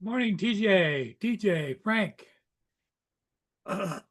Morning, TJ, DJ, Frank. How's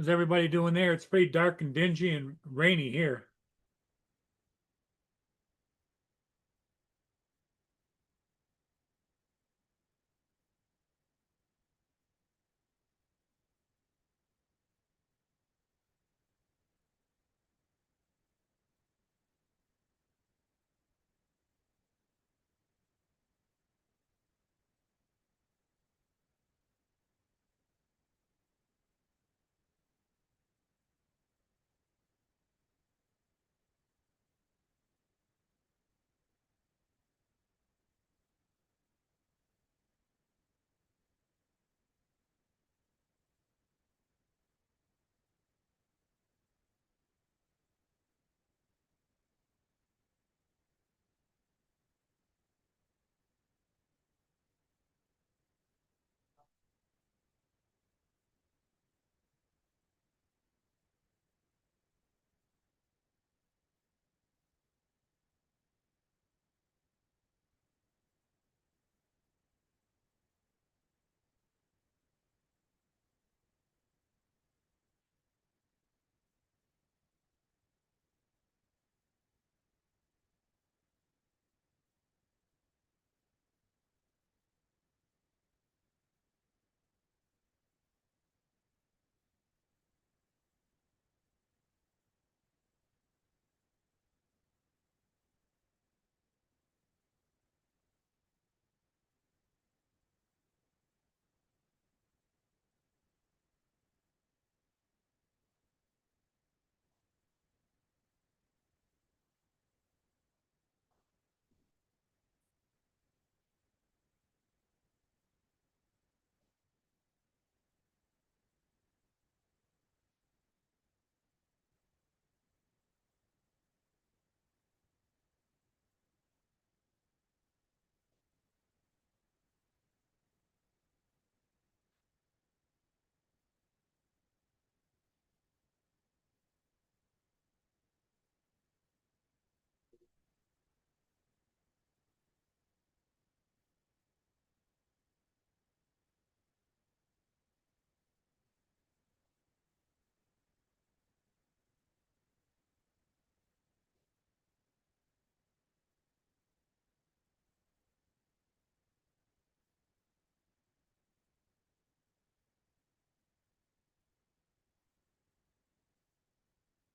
everybody doing there? It's pretty dark and dingy and rainy here.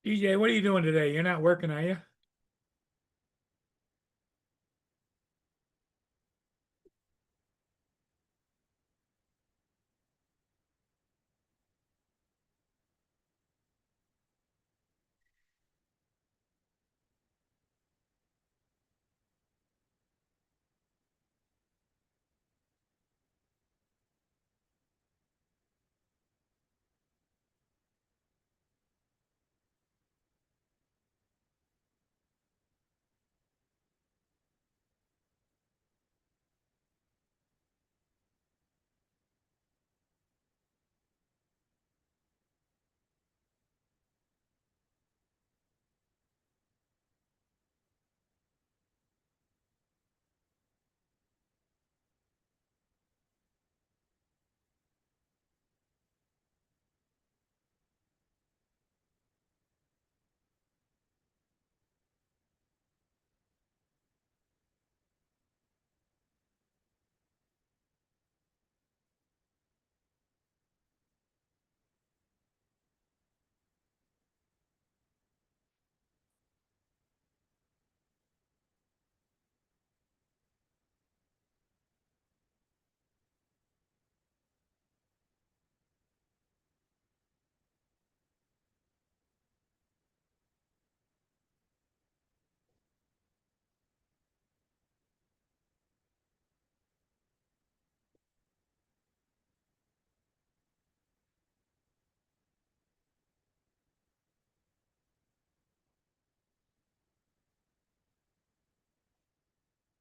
DJ, what are you doing today? You're not working, are you?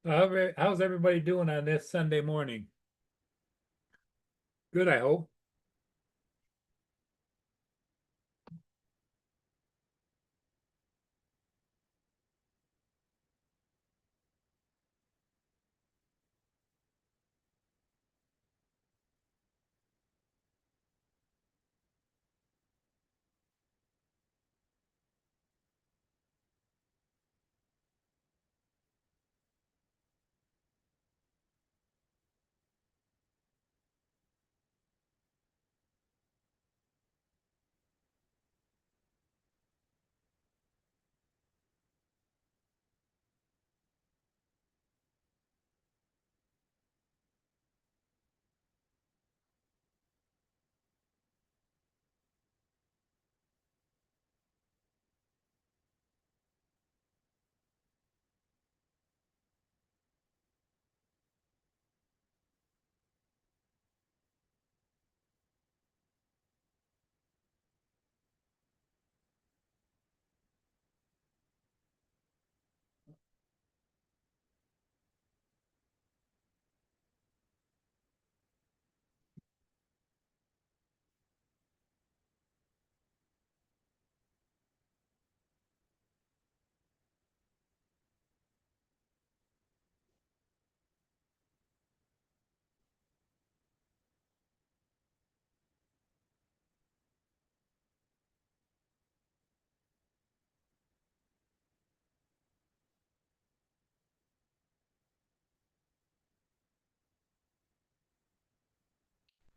How's everybody doing on this Sunday morning? Good, I hope.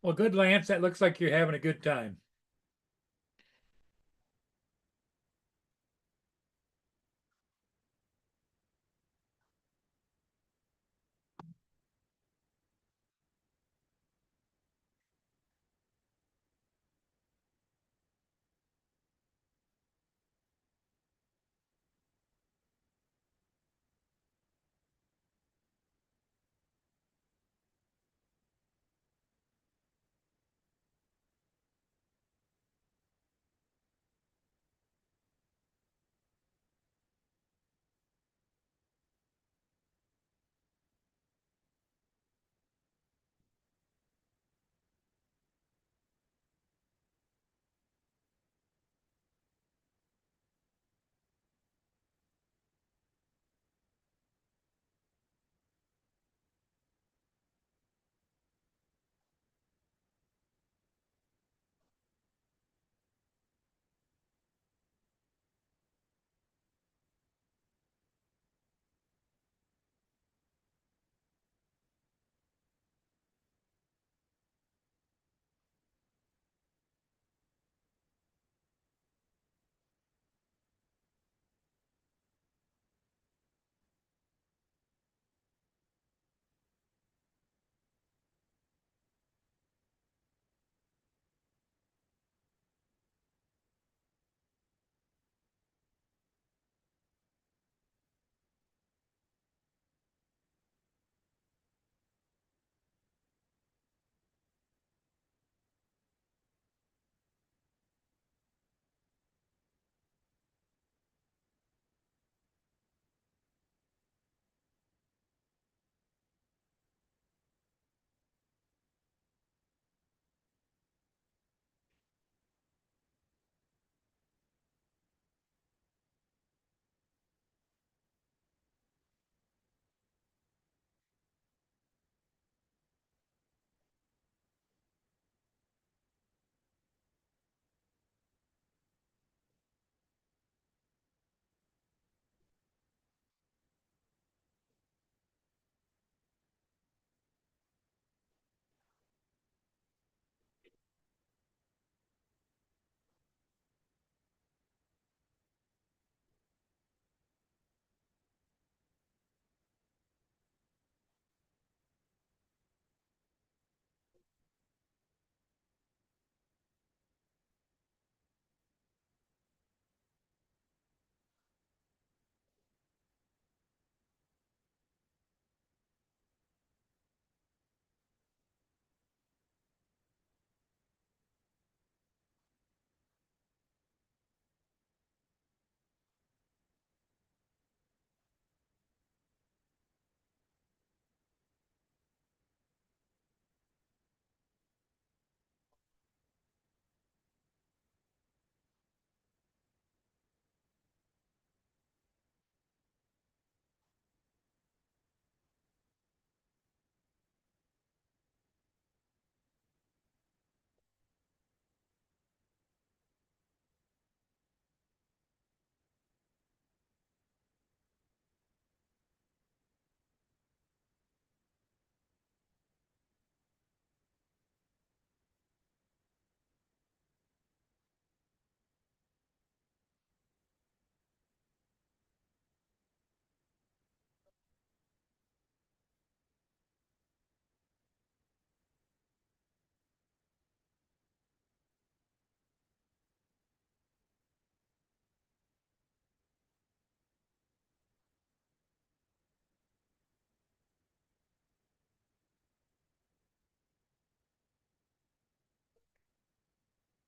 Well, good, Lance. That looks like you're having a good time.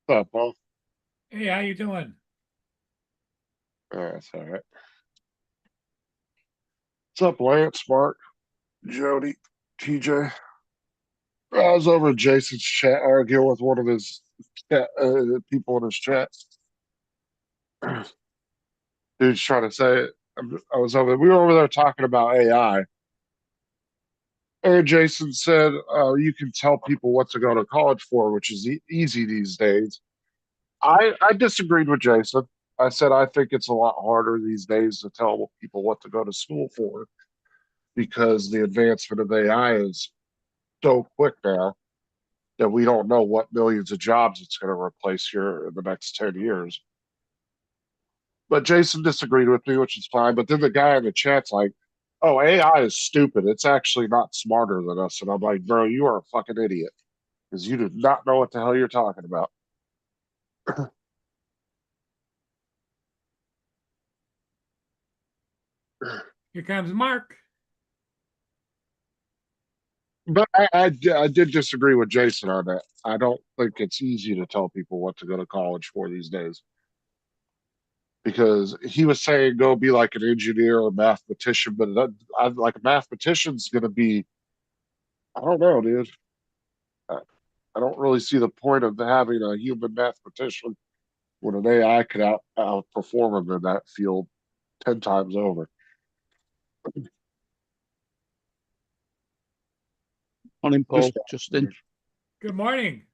What's up, Paul? Hey, how you doing? That's all right. What's up, Lance, Mark, Jody, TJ? I was over in Jason's chat arguing with one of his people in his chat. Dude's trying to say it. We were over there talking about AI. And Jason said, you can tell people what to go to college for, which is easy these days. I disagreed with Jason. I said, I think it's a lot harder these days to tell people what to go to school for because the advancement of AI is so quick now that we don't know what millions of jobs it's going to replace here in the next 10 years. But Jason disagreed with me, which is fine. But then the guy in the chat's like, oh, AI is stupid. It's actually not smarter than us. And I'm like, bro, you are a fucking idiot because you do not know what the hell you're talking about. Here comes Mark. But I did disagree with Jason on that. I don't think it's easy to tell people what to go to college for these days because he was saying go be like an engineer or mathematician, but like a mathematician's going to be, I don't know, dude. I, I don't really see the point of having a human mathematician when an AI could outperform him in that field 10 times over. Morning, Paul. Just, Justin. Good morning.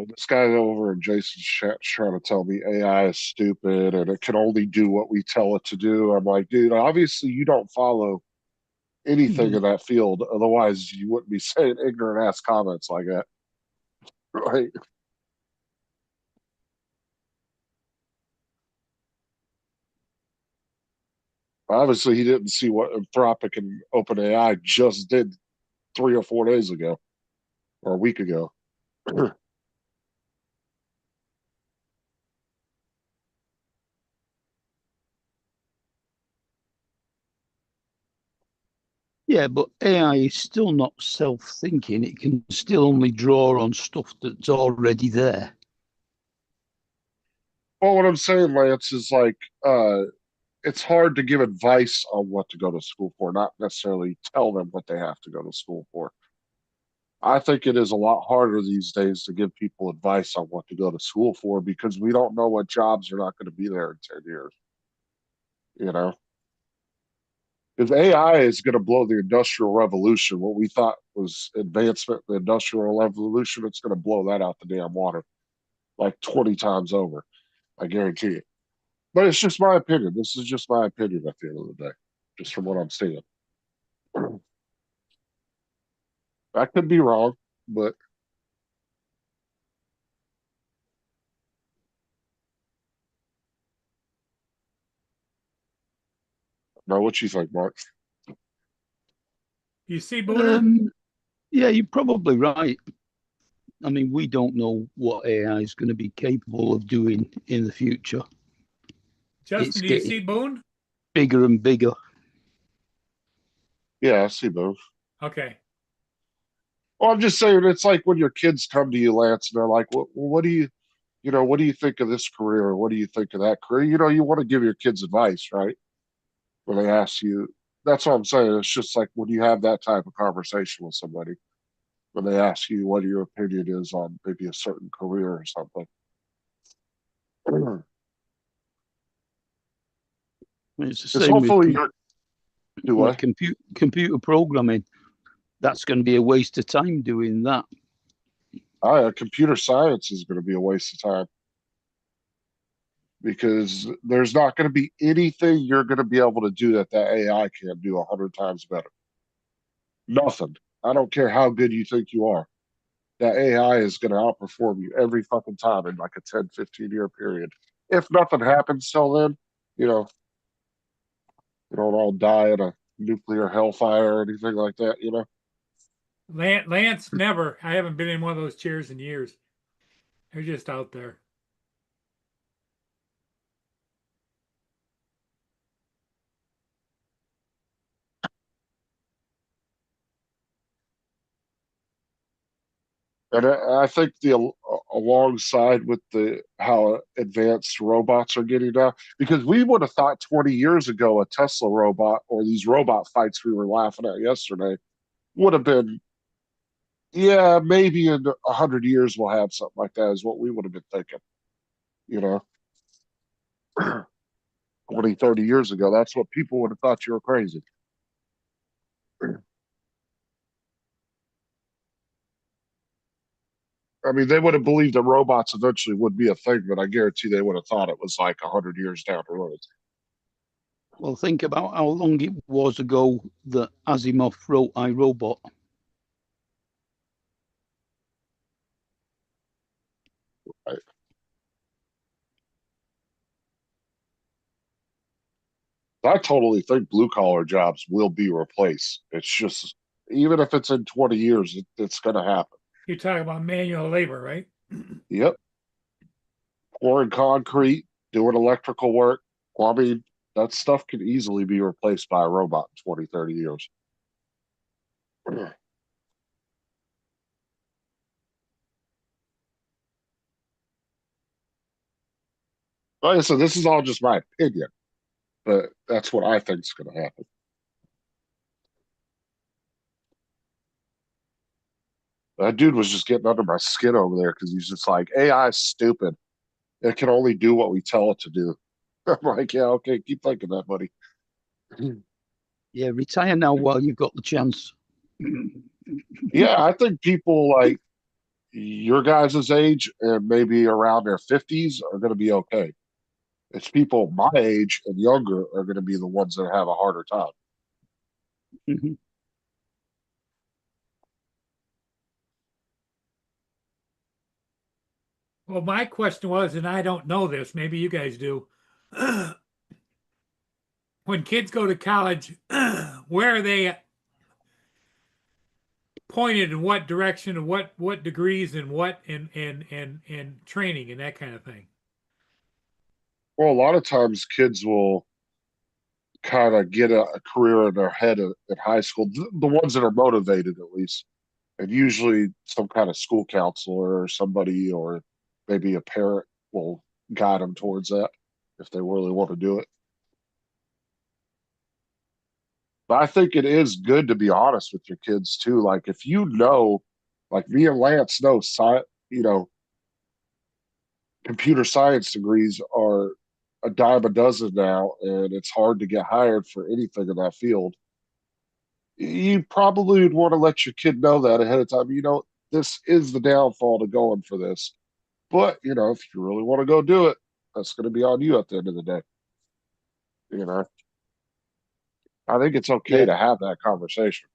this guy over in Jason's chat trying to tell me AI is stupid and it can only do what we tell it to do. I'm like, dude, obviously you don't follow anything in that field. Otherwise, you wouldn't be saying ignorant ass comments like that. Right. Obviously, he didn't see what Anthropic and OpenAI just did 3 or 4 days ago or a week ago. Yeah, but AI is still not self-thinking. It can still only draw on stuff that's already there. Well, what I'm saying, Lance, is like it's hard to give advice on what to go to school for, not necessarily tell them what they have to go to school for. I think it is a lot harder these days to give people advice on what to go to school for because we don't know what jobs are not going to be there in 10 years. You know, if AI is going to blow the industrial revolution, what we thought was advancement, the industrial revolution, it's going to blow that out the damn water like 20 times over. I guarantee it. But it's just my opinion. This is just my opinion at the end of the day, just from what I'm seeing. I could be wrong, but know what you think, Mark. You see Booner? Yeah, you're probably right. I mean, we don't know what AI is going to be capable of doing in the future. It's Justin, do you getting see Boone? bigger and bigger. Yeah, I see both. Okay. Well, I'm just saying, it's like when your kids come to you, Lance, and they're like, what do what do you think of this career? Or what do you think of that career? You want to give your kids advice, right? When they ask you, that's what I'm saying. It's just like when you have that type of conversation with somebody, when they ask you what your opinion is on maybe a certain career or something. It's the Because same with hopefully you're do what? computer programming. That's going to be a waste of time doing that. Computer science is going to be a waste of time because there's not going to be anything you're going to be able to do that AI can't do 100 times better. Nothing. I don't care how good you think you are. That AI is going to outperform you every fucking time in like a 10, 15 year period. If nothing happens till then, you know, we don't all die in a nuclear hellfire or anything like that. Lance, never. I haven't been in one of those chairs in years. They're just out there. And I think alongside with the how advanced robots are getting now, because we would have thought 20 years ago a Tesla robot or these robot fights we were laughing at yesterday would have been, yeah, maybe in 100 years we'll have something like that is what we would have been thinking, you know, 20, 30 years ago. That's what people would have thought you were crazy. I mean, they would have believed that robots eventually would be a thing, but I guarantee they would have thought it was like 100 years down the road. Well, think about how long it was ago that Asimov wrote I, Robot. I totally think blue collar jobs will be replaced. It's just, even if it's in 20 years, it's going to happen. You're talking about manual labor, right? Yep. Pouring concrete, doing electrical work. Well, I mean, that stuff can easily be replaced by a robot in 20, 30 years. Like I said, this is all just my opinion, but that's what I think is going to happen. That dude was just getting under my skin over there because he's just like, AI is stupid. It can only do what we tell it to do. I'm like, yeah, okay, keep thinking that, buddy. Yeah, retire now while you've got the chance. Yeah, I think people like your guys' age and maybe around their 50s are going to be okay. It's people my age and younger are going to be the ones that have a harder time. Mhm. Well, my question was, and I don't know this, maybe you guys do. When kids go to college, where are they pointed in what direction and what degrees and what and training and that kind of thing? Well, a lot of times kids will kind of get a career in their head at high school, the ones that are motivated at least. And usually some kind of school counselor or somebody or maybe a parent will guide them towards that if they really want to do it. But I think it is good to be honest with your kids too. Like if you know, like me and Lance know, you know, computer science degrees are a dime a dozen now, and it's hard to get hired for anything in that field. You probably would want to let your kid know that ahead of time. You know, this is the downfall to going for this. But, you know, if you really want to go do it, that's going to be on you at the end of the day. You know, I think it's okay Yeah. to have that conversation.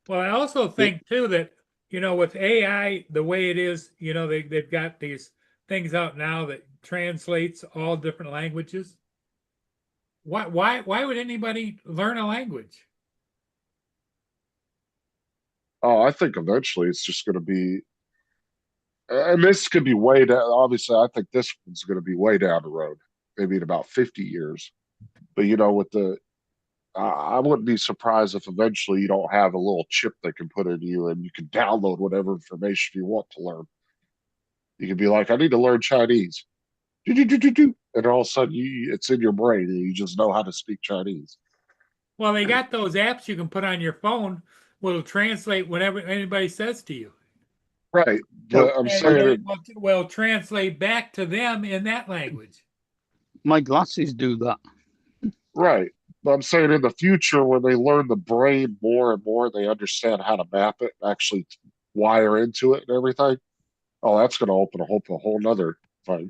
Well, I also think too that, with AI the way it is, they've got these things out now that translates all different languages. Why would anybody learn a language? Oh, I think eventually it's just going to be, and this could be way down. Obviously, I think this one's going to be way down the road, maybe in about 50 years. But, you know, with I wouldn't be surprised if eventually you don't have a little chip they can put in you and you can download whatever information you want to learn. You can be like, I need to learn Chinese. Do, do, do, do, do. And all of a sudden it's in your brain and you just know how to speak Chinese. Well, they got those apps you can put on your phone will translate whatever anybody says to you. Right. So But I'm And saying it will translate back to them in that language. my glasses do that. right. But I'm saying in the future, when they learn the brain more and more, they understand how to map it, actually wire into it and everything. Oh, that's going to open a whole nother thing.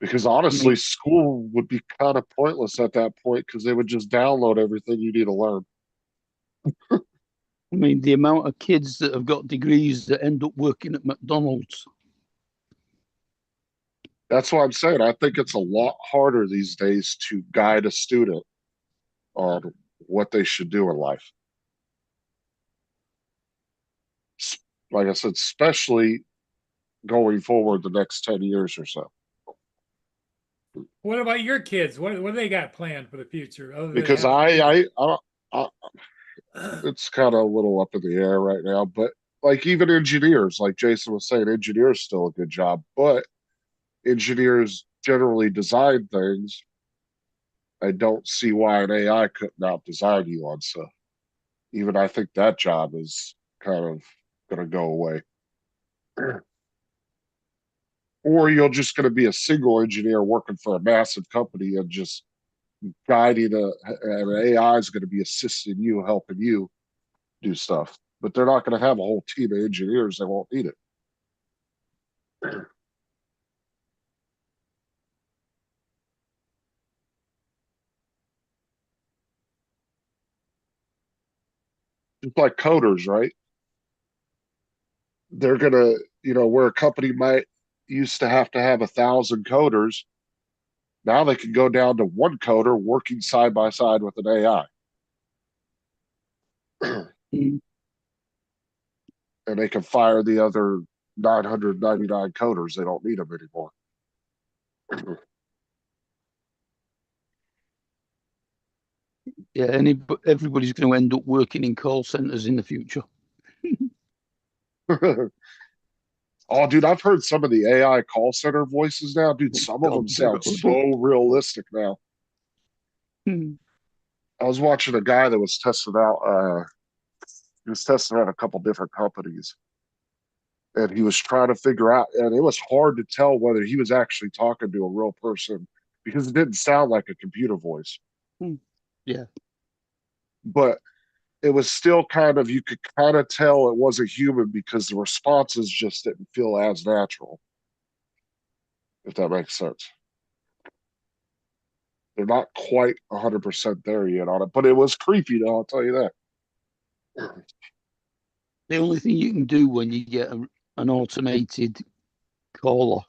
Because I mean, honestly, school would be kind of pointless at that point because they would just download everything you need to learn. the amount of kids that have got degrees that end up working at McDonald's. That's why I'm saying I think it's a lot harder these days to guide a student on what they should do in life. Like I said, especially going forward the next 10 years or so. What about your kids? What do they got planned for the future? Other than Because having I it's kind of a little up in the air right now, but like even engineers, like Jason was saying, engineers still a good job, but engineers generally design things. I don't see why an AI couldn't out design you on stuff. Even I think that job is kind of going to go away. Or you're just going to be a single engineer working for a massive company and just guiding an AI is going to be assisting you, helping you do stuff. But they're not going to have a whole team of engineers. They won't need it. Just like coders, right? They're going to, where a company might used to have 1,000 coders, now they can go down to one coder working side by side with an AI. Mm. And they can fire the other 999 coders. They don't need them anymore. Yeah, everybody's going to end up working in call centers in the future. Oh, dude, I've heard some of the AI call center voices now. Dude, Oh, some of them God, they're sound horrible. so realistic now. Hmm. I was watching a guy that was testing out, he was testing out a couple different companies, and he was trying to figure out, and it was hard to tell whether he was actually talking to a real person because it didn't sound like a computer voice. Yeah. But it was still kind of, you could kind of tell it wasn't human because the responses just didn't feel as natural, if that makes sense. They're not quite 100% there yet on it, but it was creepy, though, I'll tell you that. The only thing you can do when you get an automated caller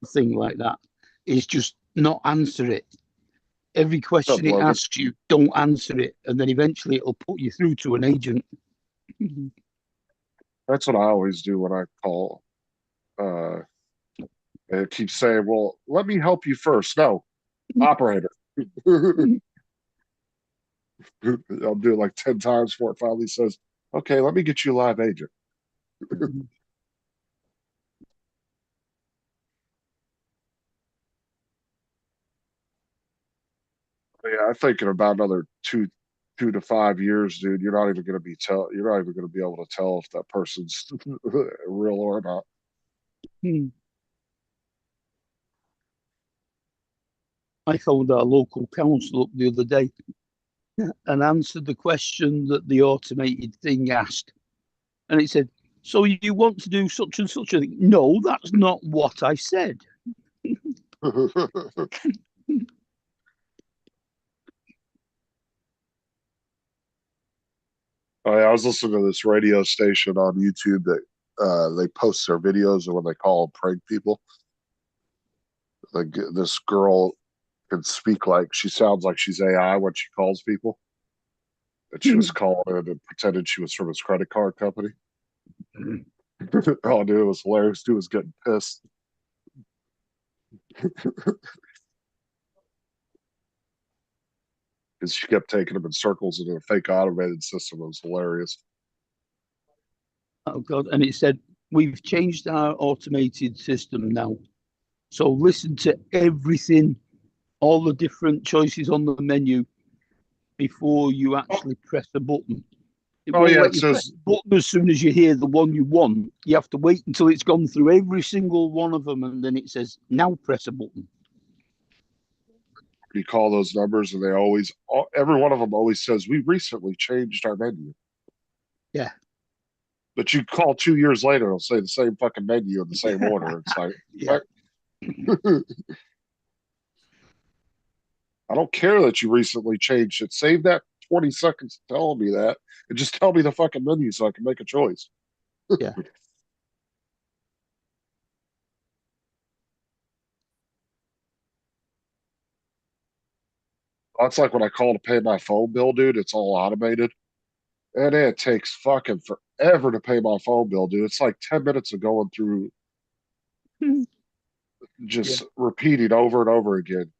thing like that is just not answer it. Every What's up, question it Logan? asks you, don't answer it, and then eventually it'll put you through to an agent. That's what I always do when I call. Uh, and it keeps saying, well, let me help you first. No, operator. I'll do it like 10 times before it finally says, okay, let me get you a live agent. Yeah, I'm thinking about another 2 to 5 years, dude. You're not even gonna be able to tell if that person's real or not. I phoned our local council up the other day and answered the question that the automated thing asked. And it said, so you want to do such and such a thing? No, that's not what I said. Oh, yeah, I was listening to this radio station on YouTube that they post their videos of when they call prank people. Like this girl can speak like she sounds like she's AI when she calls people. And she was calling it and pretended she was from his credit card company. Oh, dude, it was hilarious. Dude was getting pissed. Because she kept taking him in circles in a fake automated system. It was hilarious. Oh God! And it said we've changed our automated system now. So listen to everything, all the different choices on the menu before you Oh, actually press the button. It oh won't yeah, let it you press says the button as soon as you hear the one you want. You have to wait until it's gone through every single one of them, and then it says now press a button. you call those numbers, and every one of them always says we recently changed our menu. Yeah. But you call 2 years later, it'll say the same fucking menu in the same order. It's like, Yeah. what? I don't care that you recently changed it. Save that 20 seconds telling me that and just tell me the fucking menu so I can make a choice. Yeah. That's like when I call to pay my phone bill, dude. It's all automated. And it takes fucking forever to pay my phone bill, dude. It's like 10 minutes of going through Yeah. just repeating over and over again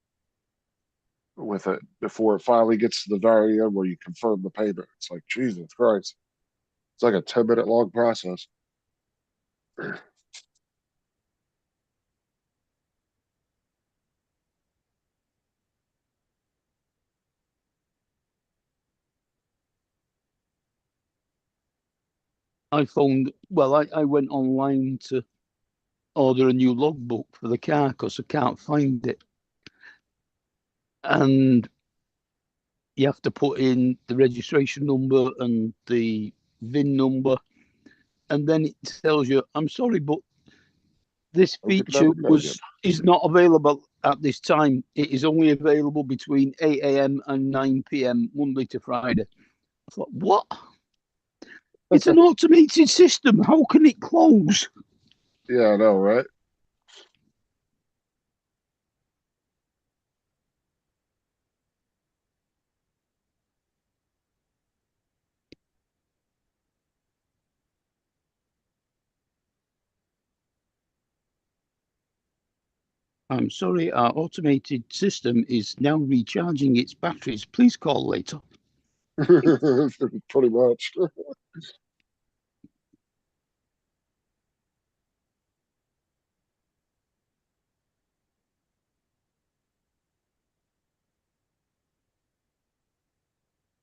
with it before it finally gets to the very end where you confirm the payment. It's like, Jesus Christ. It's like a 10-minute long process. I went online to order a new logbook for the car because I can't find it. And you have to put in the registration number and the VIN number. And then it tells you, I'm sorry, but this Hope it feature never made it. is not available at this time. It is only available between 8 a.m. and 9 p.m. Monday to Friday. I thought, what? It's an automated system. How can it close? Yeah, I know, right? I'm sorry, our automated system is now recharging its batteries. Please call later. Pretty much.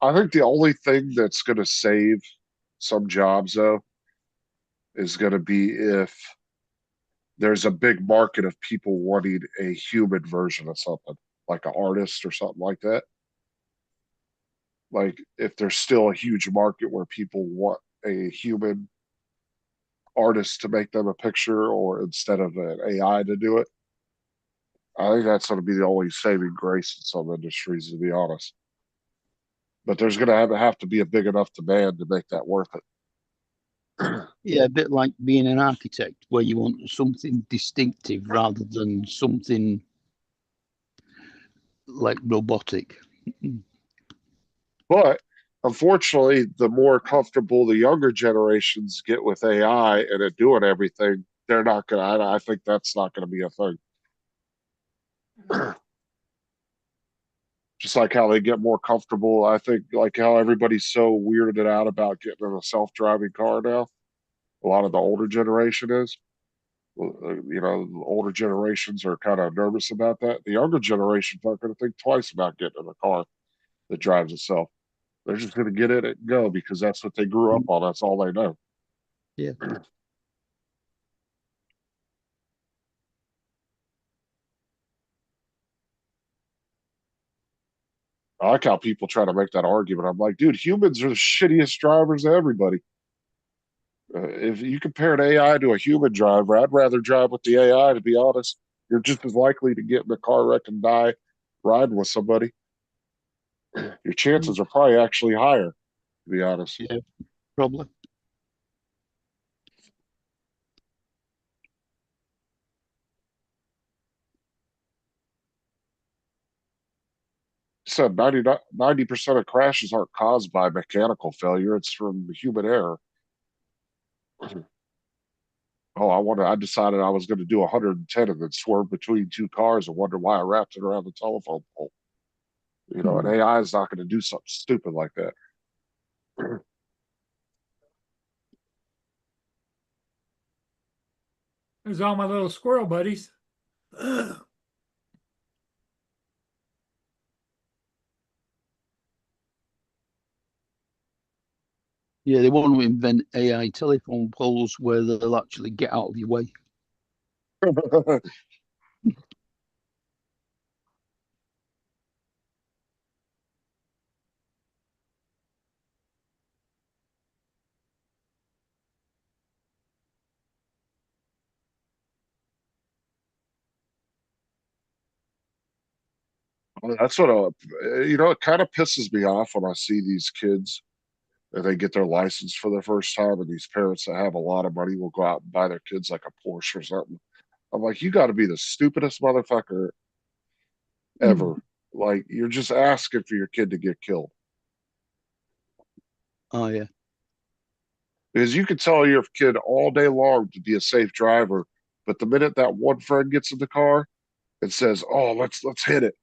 I think the only thing that's going to save some jobs, though, is going to be if there's a big market of people wanting a human version of something, like an artist or something like that. Like, if there's still a huge market where people want a human artist to make them a picture or instead of an AI to do it, I think that's going to be the only saving grace in some industries, to be honest. But there's going to have to be a big enough demand to make that worth it. Yeah, a bit like being an architect, where you want something distinctive rather than something like robotic. But unfortunately, the more comfortable the younger generations get with AI and it doing everything, they're not going to, I think that's not going to be a thing. Just like how they get more comfortable. I think like how everybody's so weirded out about getting in a self-driving car now. A lot of the older generation is. You know, the older generations are kind of nervous about that. The younger generations aren't going to think twice about getting in a car that drives itself. They're just going to get in it and go because that's what they grew up on. That's all they know. Yeah. I like how people try to make that argument. I'm like, dude, humans are the shittiest drivers of everybody. If you compare an AI to a human driver, I'd rather drive with the AI, to be honest. You're just as likely to get in a car wreck and die riding with somebody. Your chances are probably actually higher, to be honest. Yeah, probably. Said 90% of crashes aren't caused by mechanical failure, it's from human error. Oh, I decided I was going to do 110 and then swerve between two cars and wonder why I wrapped it around the telephone pole. You know, an AI is not going to do something stupid like that. There's all my little squirrel buddies. Yeah, they want to invent AI telephone poles where they'll actually get out of your way. That's what you know, it kind of pisses me off when I see these kids and they get their license for the first time, and these parents that have a lot of money will go out and buy their kids like a Porsche or something. I'm like, you got to be the stupidest motherfucker ever. Like, you're just asking for your kid to get killed. Oh, yeah. Because you can tell your kid all day long to be a safe driver, but the minute that one friend gets in the car and says, "Oh, let's hit it,"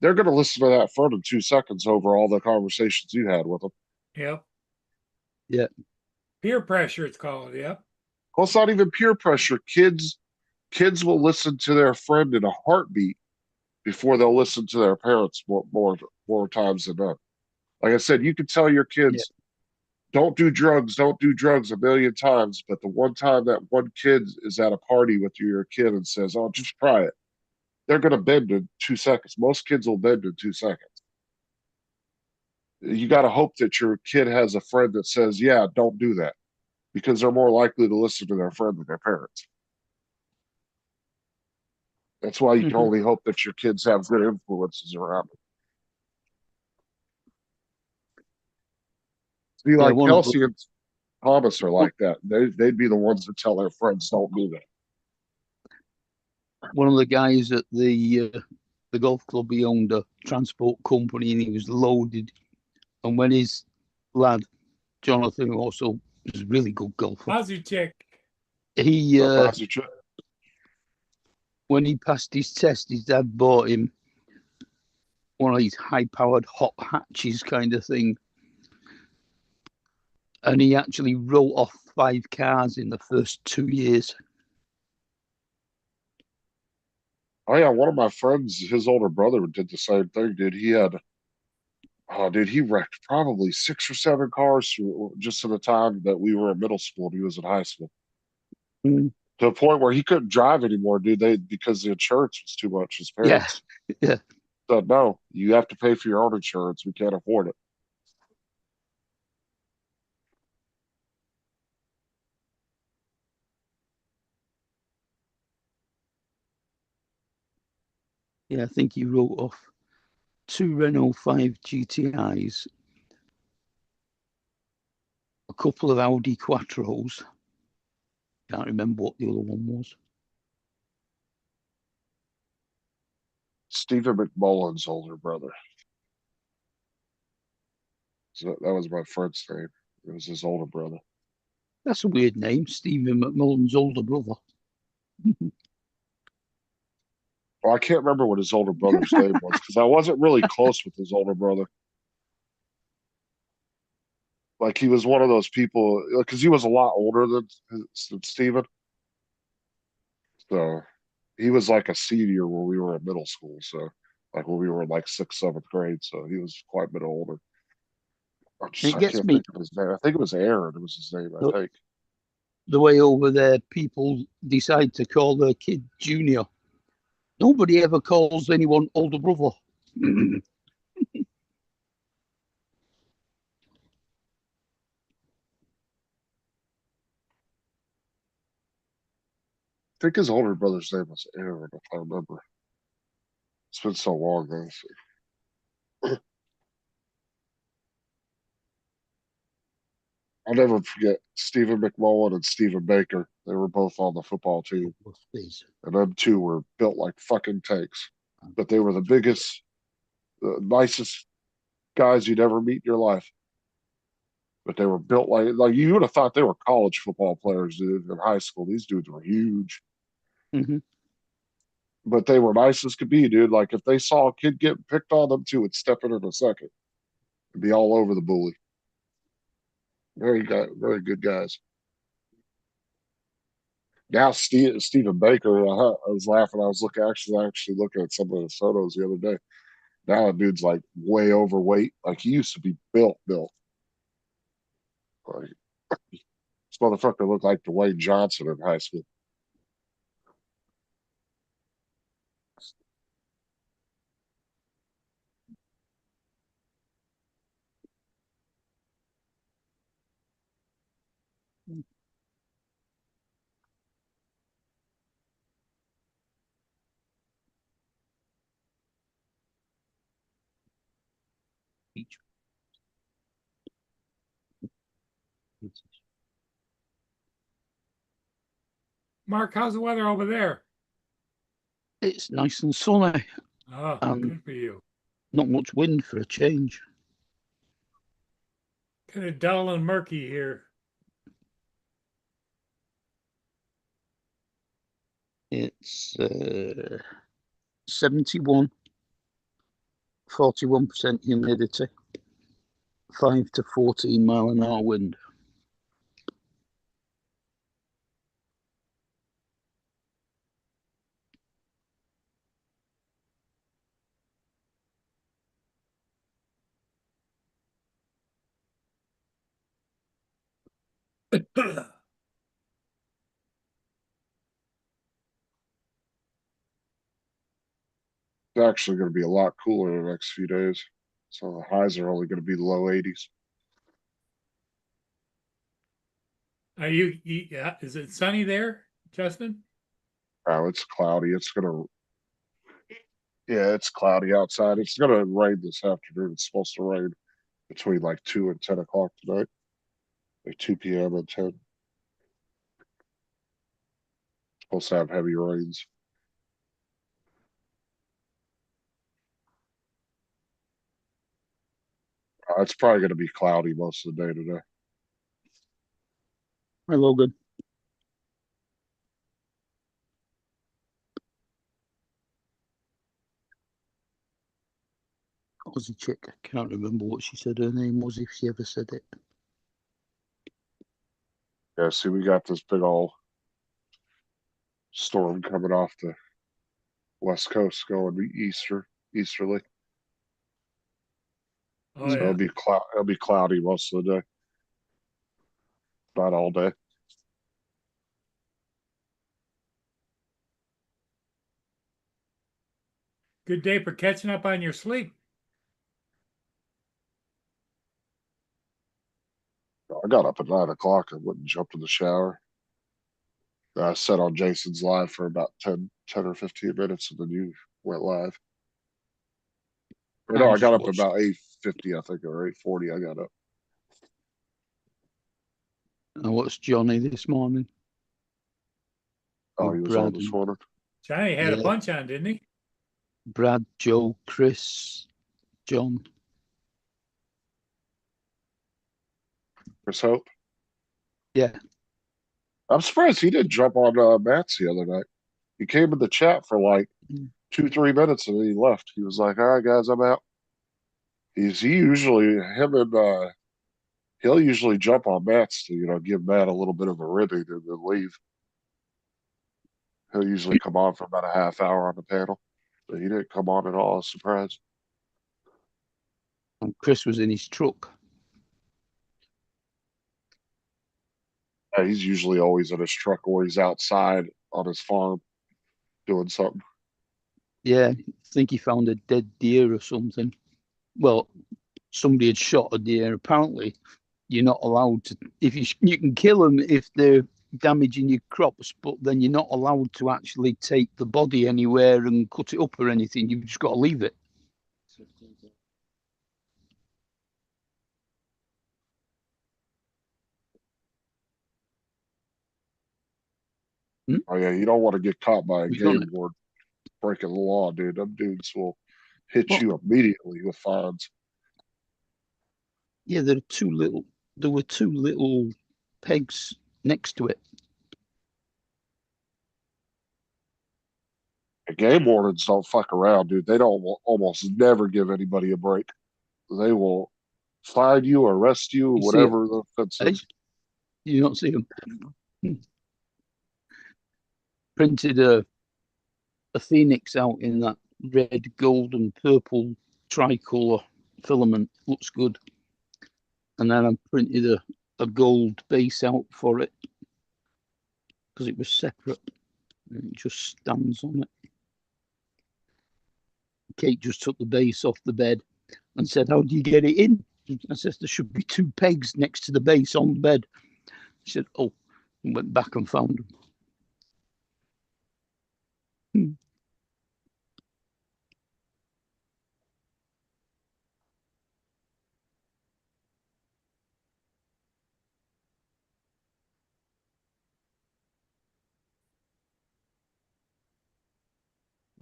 they're going to listen to that friend in 2 seconds over all the conversations you had with them. Yep. Yeah. Peer pressure, it's called. Yep. Well, it's not even peer pressure. Kids will listen to their friend in a heartbeat before they'll listen to their parents more times than not. Like I said, you can tell your kids don't do drugs a million times, but the one time that one kid is at a party with your kid and says, "Oh, just try it," they're going to bend in 2 seconds. Most kids will bend in 2 seconds. You got to hope that your kid has a friend that says, "Yeah, don't do that," because they're more likely to listen to their friend than their parents. That's why you can only hope that your kids have good influences around them. See, like one of Kelsey and Thomas are like that. They'd be the ones that tell their friends don't do that. one of the guys at the golf club, he owned a transport company and he was loaded. And when his lad Jonathan, who also was a really good golfer, How's your chick? he That's a trick. when he passed his test, his dad bought him one of these high-powered hot hatches kind of thing, and he actually wrote off 5 cars in the first 2 years. Oh yeah, one of my friends, his older brother did the same thing, dude. He wrecked probably 6 or 7 cars just in the time that we were in middle school and he was in high school. Mm. To the point where he couldn't drive anymore, dude. Because the insurance was too much. His parents Yeah. said, "No, you have to pay for your own insurance. We can't afford it." Yeah, I think he wrote off 2 Renault 5 GTIs, a couple of Audi Quattros. Can't remember what the other one was. Stephen McMullen's older brother. So that was my friend's name. It was his older brother. That's a weird name, Stephen McMullen's older brother. Well, I can't remember what his older brother's name was because I wasn't really close with his older brother. Like he was one of those people because he was a lot older than Steven. So he was like a senior when we were in middle school. So like when we were in like 6th, 7th grade. So he was quite a bit older. I It gets can't me think of his name. I think it was Aaron. It was his name, I think. the way over there people decide to call their kid Junior. Nobody ever calls anyone older brother. I think his older brother's name was Aaron, if I remember. It's been so long, though. So. I'll never forget Stephen McMullen and Stephen Baker. They were both on the football team. And them two were built like fucking tanks. But they were the biggest, nicest guys you'd ever meet in your life. But they were built like you would have thought they were college football players, dude, in high school. These dudes were huge. Mm-hmm. But they were nice as could be, dude. Like if they saw a kid getting picked on, them two would step in a second and be all over the bully. Very good guys. Now, Stephen Baker, I was laughing. I was actually looking at some of the photos the other day. Now, that dude's like way overweight. Like he used to be built. Like, this motherfucker looked like Dwayne Johnson in high school. Mark, how's the weather over there? It's nice and sunny. Oh, good for you. Not much wind for a change. Kind of dull and murky here. It's 71, 41% humidity, 5 to 14 mile an hour wind. It's actually going to be a lot cooler the next few days. So the highs are only going to be low 80s. Are yeah, is it sunny there, Justin? Oh, it's cloudy. It's gonna, yeah, it's cloudy outside. It's gonna rain this afternoon. It's supposed to rain between like 2 and 10 o'clock tonight, like 2 p.m. and 10. Supposed to have heavy rains. It's probably gonna be cloudy most of the day today. Hi, Logan. Aussie chick. I can't remember what she said her name was, if she ever said it. Yeah, see, we got this big old storm coming off the west coast going easterly. Oh So yeah. it'll be cloudy most of the day. Not all day. Good day for catching up on your sleep. I got up at 9 o'clock. I went and jumped in the shower. I sat on Jason's live for about 10 or 15 minutes and then you went live. Or no, I got up about 8:50, I think, or 8:40. I got up. I watched Johnny this morning. Oh, With he was on Brad this morning. Johnny had a Yeah. bunch on, didn't he? Brad, Joe, Chris, John. Chris Hope. Yeah. I'm surprised he didn't jump on Matt's the other night. He came in the chat for like 2-3 minutes and then he left. He was like, "All right, guys, I'm out." He usually him and he'll usually jump on Matt's to give Matt a little bit of a ribbing and then leave. He'll usually come on for about a half hour on the panel, but he didn't come on at all. I was surprised. And Chris was in his truck. He's usually always in his truck or he's outside on his farm doing something. Yeah, I think he found a dead deer or something. Well, somebody had shot a deer. Apparently, you're not allowed to. If you can kill them if they're damaging your crops, but then you're not allowed to actually take the body anywhere and cut it up or anything. You've just got to leave it. Oh yeah, you don't want to get caught by a We've done game it. warden breaking the law, dude. Them dudes will hit What? you immediately with fines. Yeah, there were two little pegs next to it. The game wardens don't fuck around, dude. They don't almost never give anybody a break. They will fine you, arrest you, You see it? whatever the offense Hey, is. you don't see them. Printed a phoenix out in that red, gold, and purple tricolor filament. Looks good. And then I printed a gold base out for it because it was separate. And it just stands on it. Kate just took the base off the bed and said, "How do you get it in?" I said, "There should be two pegs next to the base on the bed." She said, "Oh," and went back and found them.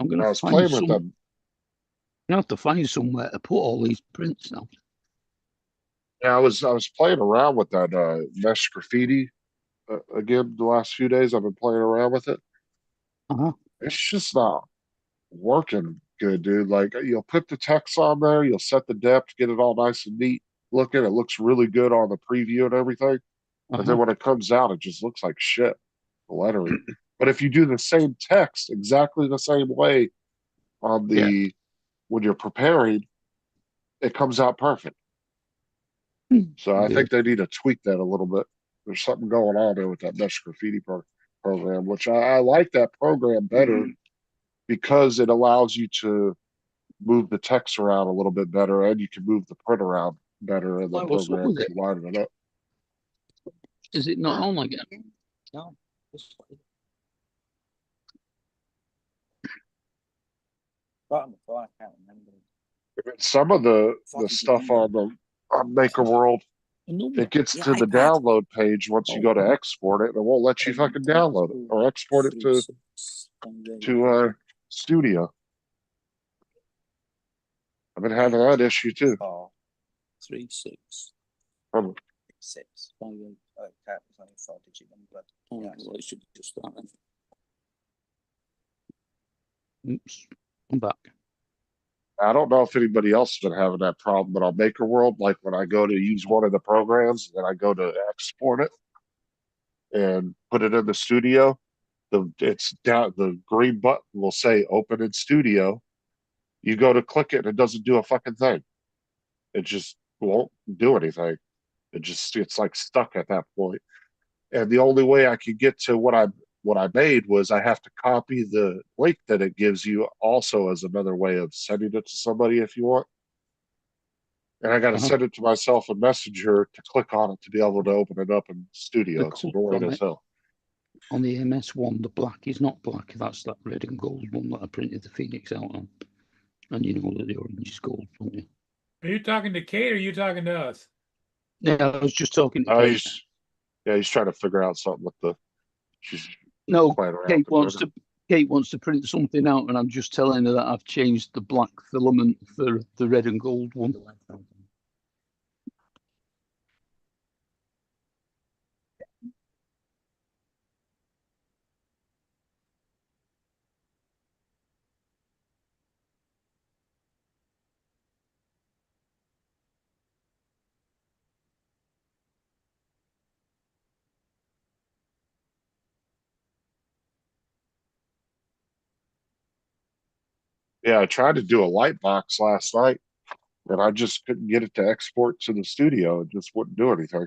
I'm I gonna was playing with them. I have to find somewhere to put all these prints now. Yeah, I was playing around with that mesh graffiti again the last few days. I've been playing around with it. Uh-huh. It's just not working good, dude. Like you'll put the text on there, you'll set the depth, get it all nice and neat looking. It looks really good on the preview and everything. But then when it comes out, it just looks like shit, the lettering. But if you do the same text exactly the same way on the when you're preparing, it comes out perfect. So I think they need to tweak that a little bit. there's something going on there with that mesh graffiti program, which I like that program better because it allows you to move the text around a little bit better, and you can move the print around better in the Why, what's up program with if it? you line it up. Is it not on again? No. Just right on the fly, I can't remember. Some of the stuff on the Maker World, A number? it gets Yeah, to the iPad. download page once you go to export it, and it won't let you fucking download it or export it to Studio. I've been having that issue too. 3 6 Um, 6 5 8. Oh, that was only a 4-digit number. Oh, Yeah. well, it should be just that then. Oops, I'm back. I don't know if anybody else has been having that problem, but on Maker World, like when I go to use one of the programs and I go to export it and put it in the studio, it's down, the green button will say open in studio. You go to click it and it doesn't do a fucking thing. It just won't do anything. It's like stuck at that point. And the only way I could get to what I made was I have to copy the link that it gives you also as another way of sending it to somebody if you want. And I got to send it to myself in Messenger to click on it to be able to open it up in Studio. It's annoying as hell. On the MS one, the black is not black. That's that red and gold one that I printed the Phoenix out on. And you know that the orange is gold, don't you? Are you talking to Kate or are you talking to us? Yeah, I was just talking to Kate. He's trying to figure out something with the. She's No, playing around Kate with the Kate wants to print something out, and I'm just telling her that I've changed the black filament for the red and gold one. Yeah, I tried to do a light box last night, and I just couldn't get it to export to the studio. It just wouldn't do anything.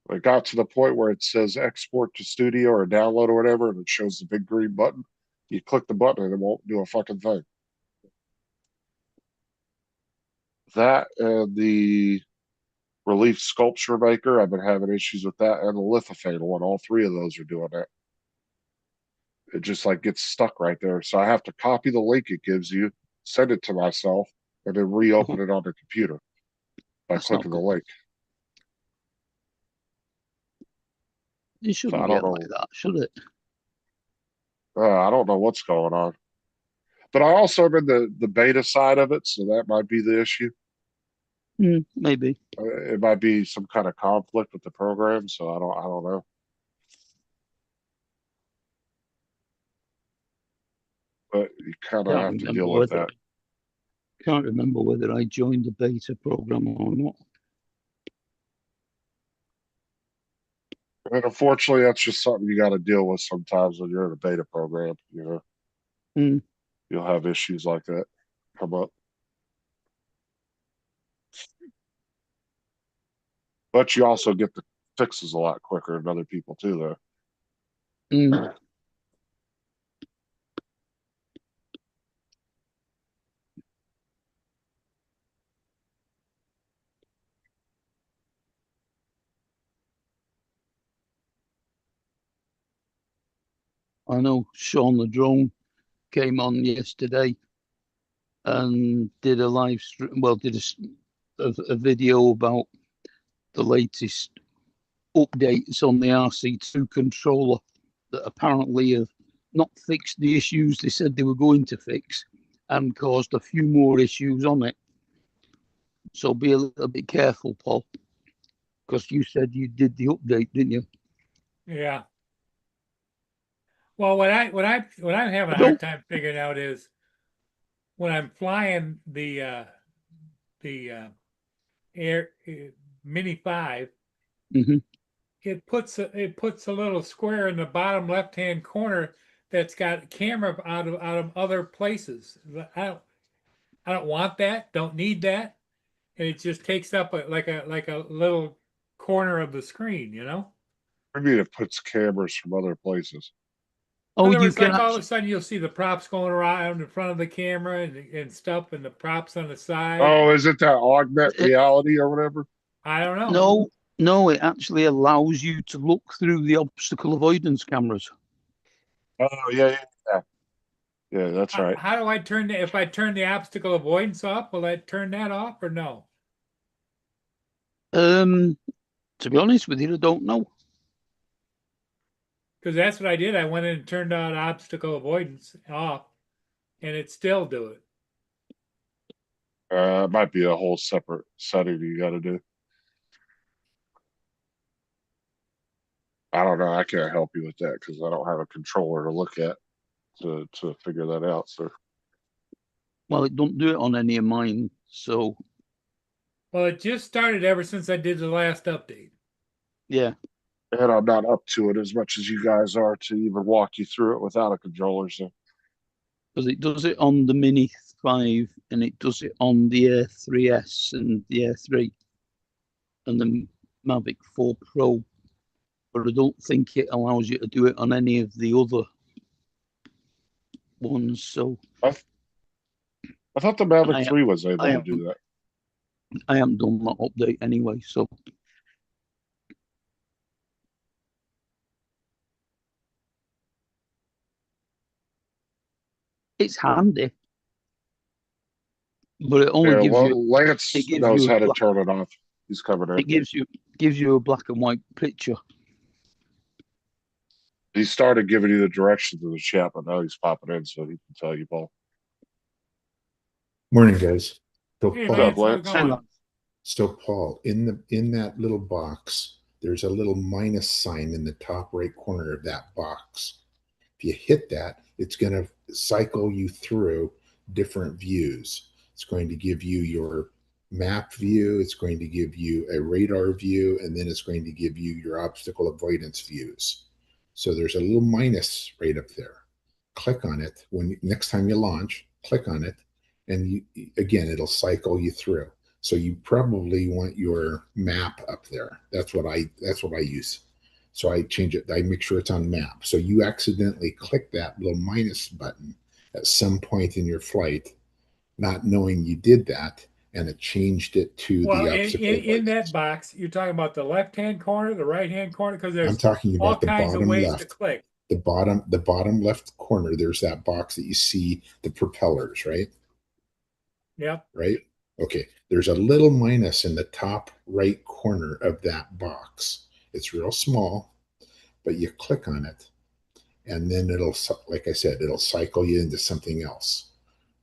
It got to the point where it says export to studio or download or whatever, and it shows the big green button. You click the button and it won't do a fucking thing. That and the Relief Sculpture Maker, I've been having issues with that, and the Lithophane one. All three of those are doing that. It just like gets stuck right there. So I have to copy the link it gives you, send it to myself, and then reopen it on the computer by clicking the link. It shouldn't I get don't like know. that, should it? I don't know what's going on. But I also am in the beta side of it, so that might be the issue. Maybe. It might be some kind of conflict with the program, so I don't know. But you kind of have to deal with that. Can't remember whether I joined the beta program or not. And unfortunately, that's just something you got to deal with sometimes when you're in a beta program. You know, you'll have issues like that come up. But you also get the fixes a lot quicker than other people too, though. I know Sean the Drone came on yesterday and did a live stream, well, did a video about the latest updates on the RC2 controller that apparently have not fixed the issues they said they were going to fix and caused a few more issues on it. So be a little bit careful, Paul, because you said you did the update, didn't you? Yeah. Well, what I'm having a hard time figuring out is when I'm flying the Air Mini 5, it puts a little square in the bottom left-hand corner that's got camera out of other places. I don't want that. Don't need that. And it just takes up like a little corner of the screen, you know? Maybe it puts cameras from other places. Oh, In other you words, can like all of a actually, sudden you'll see the props going around in front of the camera and stuff, and the props on the side. Oh, is it that augment It- reality or whatever? I don't know. no, it actually allows you to look through the obstacle avoidance cameras. Oh, yeah. Yeah, that's right. How do I turn if I turn the obstacle avoidance off, will that turn that off or no? To be honest with you, I don't know. Because that's what I did. I went in and turned on obstacle avoidance off, and it still do it. It might be a whole separate setting you got to do. I don't know. I can't help you with that because I don't have a controller to look at to figure that out. So Well, it don't do it on any of mine, so Well, it just started ever since I did the last update. yeah. and I'm not up to it as much as you guys are to even walk you through it without a controller. So Because it does it on the Mini 5 and it does it on the Air 3S and the Air 3 and the Mavic 4 Pro. But I don't think it allows you to do it on any of the other ones. So I thought the Mavic 3 was able to do that. I haven't done that update anyway. So it's handy, but it only Yeah, gives you Lance it gives knows you a how to black, turn it off. He's covered it. it gives you a black and white picture. He started giving you the directions of the chat, but now he's popping in so he can tell you, Paul. Morning, guys. So Hey, Paul, Lance, how's it Lance? going? so Paul, in that little box, there's a little minus sign in the top right corner of that box. If you hit that, it's going to cycle you through different views. It's going to give you your map view, it's going to give you a radar view, and then it's going to give you your obstacle avoidance views. So there's a little minus right up there. Click on it when next time you launch, click on it, and again, it'll cycle you through. So you probably want your map up there. That's what I use. So I change it. I make sure it's on map. So you accidentally click that little minus button at some point in your flight, not knowing you did that, and it changed it to Well, the obstacle. in that box, you're talking about the left-hand corner, the right-hand corner, because there's I'm talking all about the kinds of bottom ways left. to click. The bottom left corner. There's that box that you see the propellers, right? Yep. Right. Okay. There's a little minus in the top right corner of that box. It's real small, but you click on it, and then it'll, like I said, it'll cycle you into something else.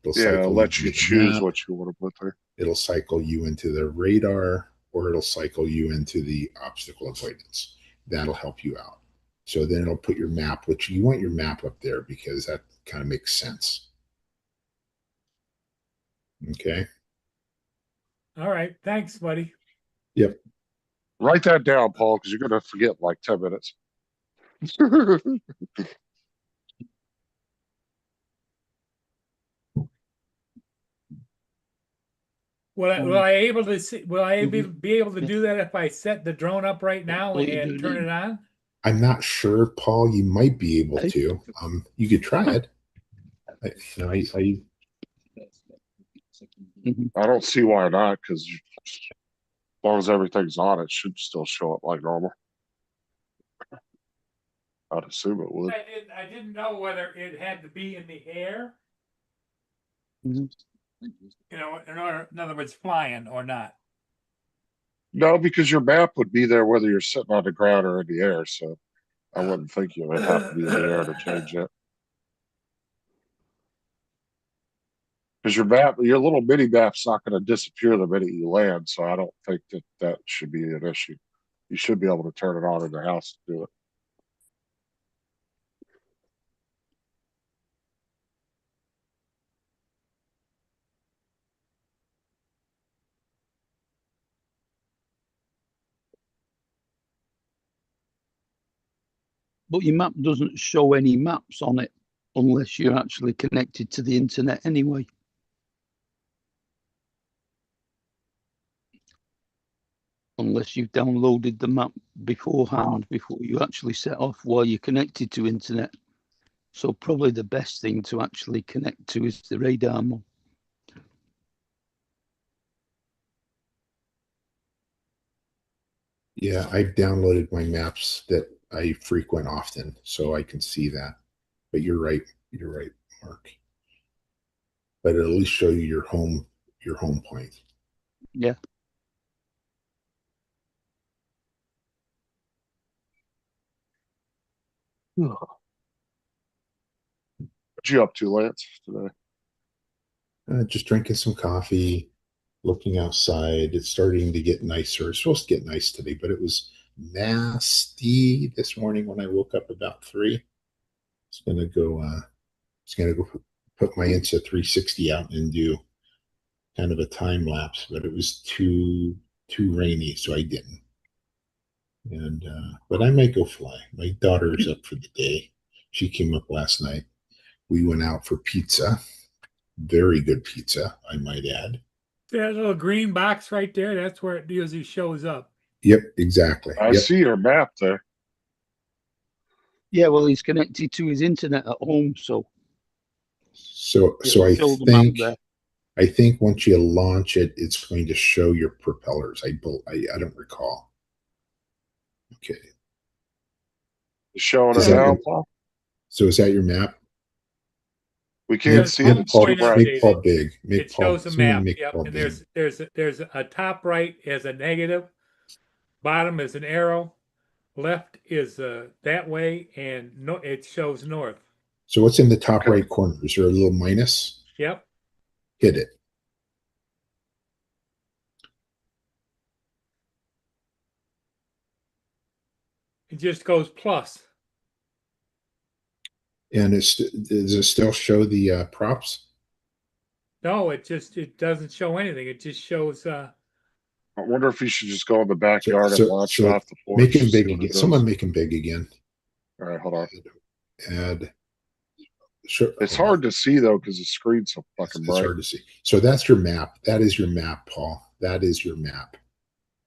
It'll let you choose what you want to put there. It'll cycle you into the radar, or it'll cycle you into the obstacle avoidance. That'll help you out. So then it'll put your map, which you want your map up there because that kind of makes sense. Okay. All right. Thanks, buddy. Yep. Write that down, Paul, because you're going to forget in like 10 minutes. Will I able to see? Will I be able to do that if I set the drone up right now Well, you and do turn need- it on? I'm not sure, Paul. You might be able Hey. to. You could try it. I don't see why not, because as long as everything's on, it should still show up like normal. I'd assume it would. I didn't know whether it had to be in the air, Mhm. you know, in other words, flying or not. No, because your map would be there whether you're sitting on the ground or in the air. So I wouldn't think you would have to be in the air to change it. Because your little mini map's not going to disappear the minute you land. So I don't think that should be an issue. You should be able to turn it on in the house to do it. But your map doesn't show any maps on it unless you're actually connected to the internet anyway. unless you've downloaded the map beforehand, before you actually set off while you're connected to internet. So probably the best thing to actually connect to is the radar mod. Yeah, I've downloaded my maps that I frequent often, so I can see that. But you're right, Mark. But it'll at least show you your home point. Yeah. What you up to, Lance, today? Just drinking some coffee, looking outside. It's starting to get nicer. It's supposed to get nice today, but it was nasty this morning when I woke up about 3. It's gonna go put my Insta 360 out and do kind of a time lapse, but it was too rainy, so I didn't. And but I might go fly. My daughter's up for the day. She came up last night. We went out for pizza. Very good pizza, I might add. That little green box right there, that's where it usually shows up. Yep, exactly. I Yep. see your map there. Yeah, well, he's connected to his internet at home, so So it'll I show the map think there. I think once you launch it, it's going to show your propellers. I don't recall. Okay. You showing Is it that now, your- Paul? So is that your map? We can't Yes, see I'm it. It's pointing too out bright. Make Paul big. Make It Paul, shows a someone map, make yep, Paul and big. there's a top right as a negative, bottom is an arrow, left is that way, and no, it shows north. So what's in the top Okay. right corner? Is there a little minus? Yep, Hit it. it just goes plus. And does it still show the props? No, it doesn't show anything. It just shows I wonder if you should just go in the backyard So- and launch so it off the porch. Make him to see big what it again. does. Someone make him big again. All right, hold on. Add. Sure. It's hard to see though because the screen's so fucking It's bright. hard to see. So that's your map. That is your map, Paul. That is your map.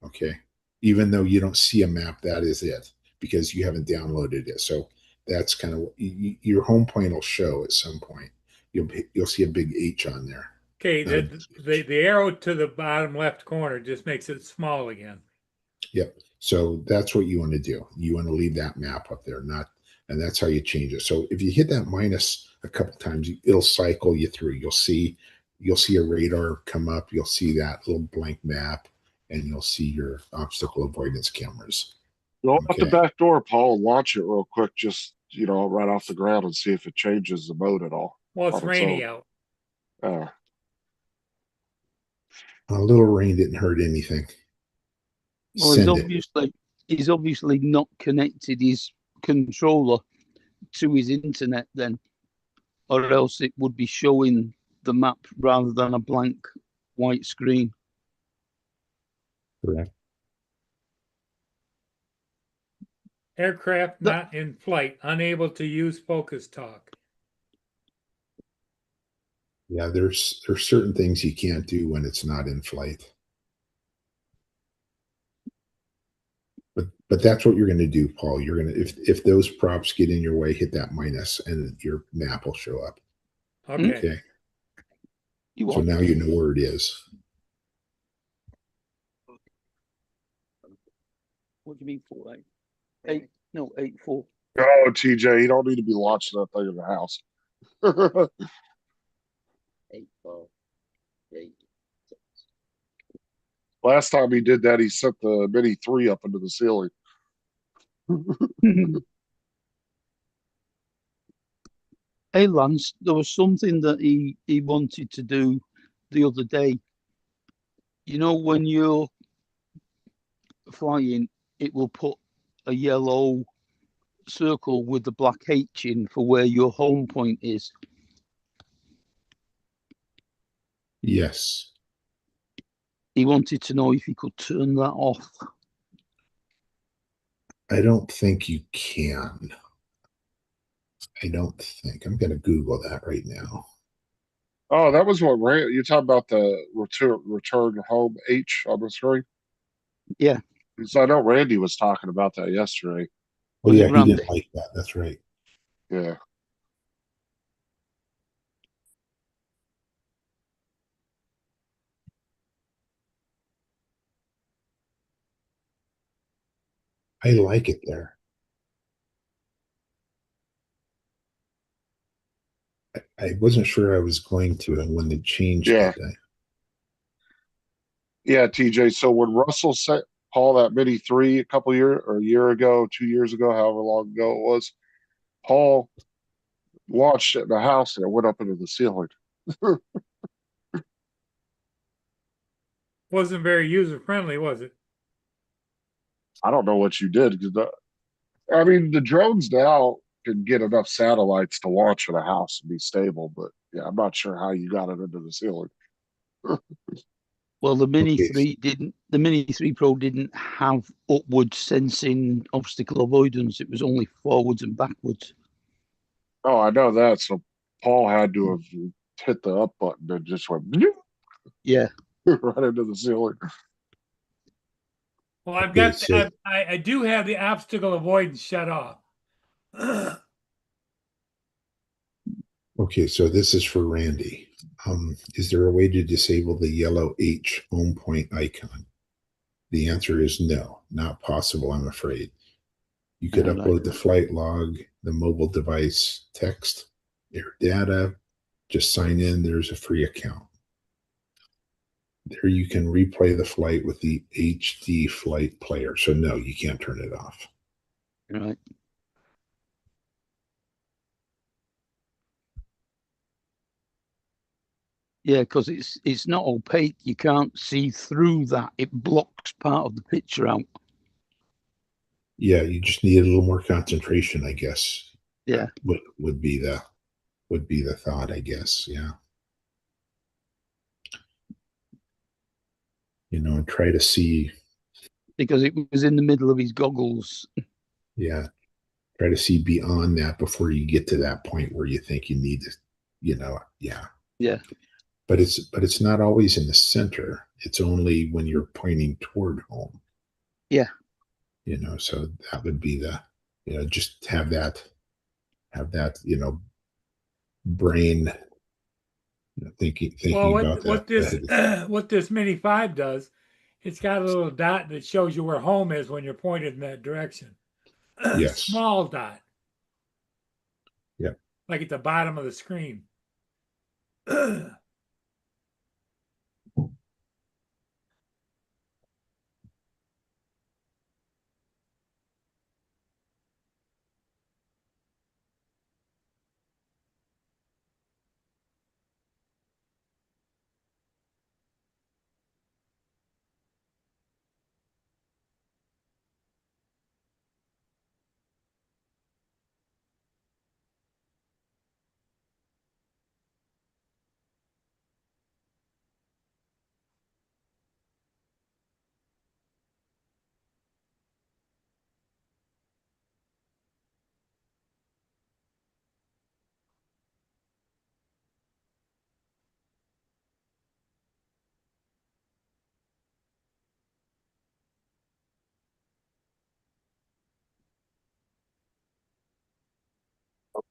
Okay. Even though you don't see a map, that is it because you haven't downloaded it. So that's kind of your home point will show at some point. You'll see a big H on there. okay. The arrow to the bottom left corner just makes it small again. Yep. So that's what you want to do. You want to leave that map up there, and that's how you change it. So if you hit that minus a couple times, it'll cycle you through. You'll see a radar come up. You'll see that little blank map, and you'll see your obstacle avoidance cameras. Go out the Okay. back door, Paul, and launch it real quick. Just right off the ground and see if it changes the mode at all. Well, it's On its rainy own. out. A little rain didn't hurt anything. Well, he's obviously not connected his controller to his internet then, or else it would be showing the map rather than a blank white screen. Correct. Aircraft not in flight, unable to use focus talk. Yeah, there's certain things you can't do when it's not in flight. But that's what you're going to do, Paul. You're going to if those props get in your way, hit that minus, and your map will show up. Okay. Okay. You So want now you know where it is. what do you mean 4-8? 8 no 8-4. Oh, TJ, you don't need to be launching that thing in the house. 8-4. 8. Last time he did that, he sent the Mini 3 up into the ceiling. Hey Lance, there was something that he wanted to do the other day. You know, when you're flying, it will put a yellow circle with the black H in for where your home point is. Yes. He wanted to know if he could turn that off. I don't think you can. I don't think. I'm going to Google that right now. Oh, that was what you're talking about, the return home H on the screen? Yeah. So I know Randy was talking about that yesterday. Oh Was it yeah, he Randy? didn't like that. That's right. Yeah. I like it there. I wasn't sure I was going to, and when they changed Yeah. it, Yeah, TJ. So when Russell sent Paul that Mini 3 a couple year or a year ago, 2 years ago, however long ago it was, Paul launched it in the house and it went up into the ceiling. Wasn't very user friendly, was it? I don't know what you did because I mean the drones now can get enough satellites to launch in a house and be stable, but yeah, I'm not sure how you got it into the ceiling. Well, the Mini Okay. 3 didn't. The Mini 3 Pro didn't have upward sensing obstacle avoidance. It was only forwards and backwards. Oh, I know that. So Paul had to have hit the up button and just went Yeah. right into the ceiling. Well, I've Okay, got so I do have the obstacle avoidance shut off. okay, so this is for Randy. Is there a way to disable the yellow H home point icon? The answer is no, not possible, I'm afraid. You could Yeah, right. upload the flight log, the mobile device text, your data, just sign in. There's a free account. There you can replay the flight with the HD flight player. So no, you can't turn it off. Right. Yeah, because it's not opaque. You can't see through that. It blocks part of the picture out. Yeah, you just need a little more concentration, I guess. Yeah. Would be the thought, I guess. Yeah. And try to see, Because it was in the middle of his goggles. yeah, try to see beyond that before you get to that point where you think you need to, yeah. Yeah. But it's not always in the center. It's only when you're pointing toward home. Yeah. So that would be just have that, brain thinking Well, about that ahead of what this Mini 5 does, it's got a little dot that shows you where home is when you're pointed in that direction. Yes. Small dot. Yep. Like at the bottom of the screen.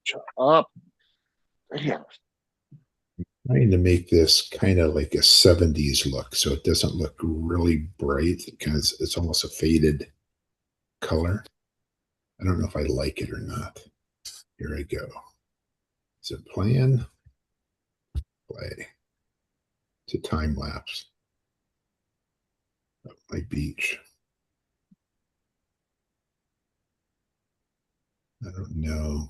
Shut up. Damn. trying to make this kind of like a 70s look so it doesn't look really bright because it's almost a faded color. I don't know if I like it or not. Here I go. Is it playing? Play. It's a time lapse of my beach. I don't know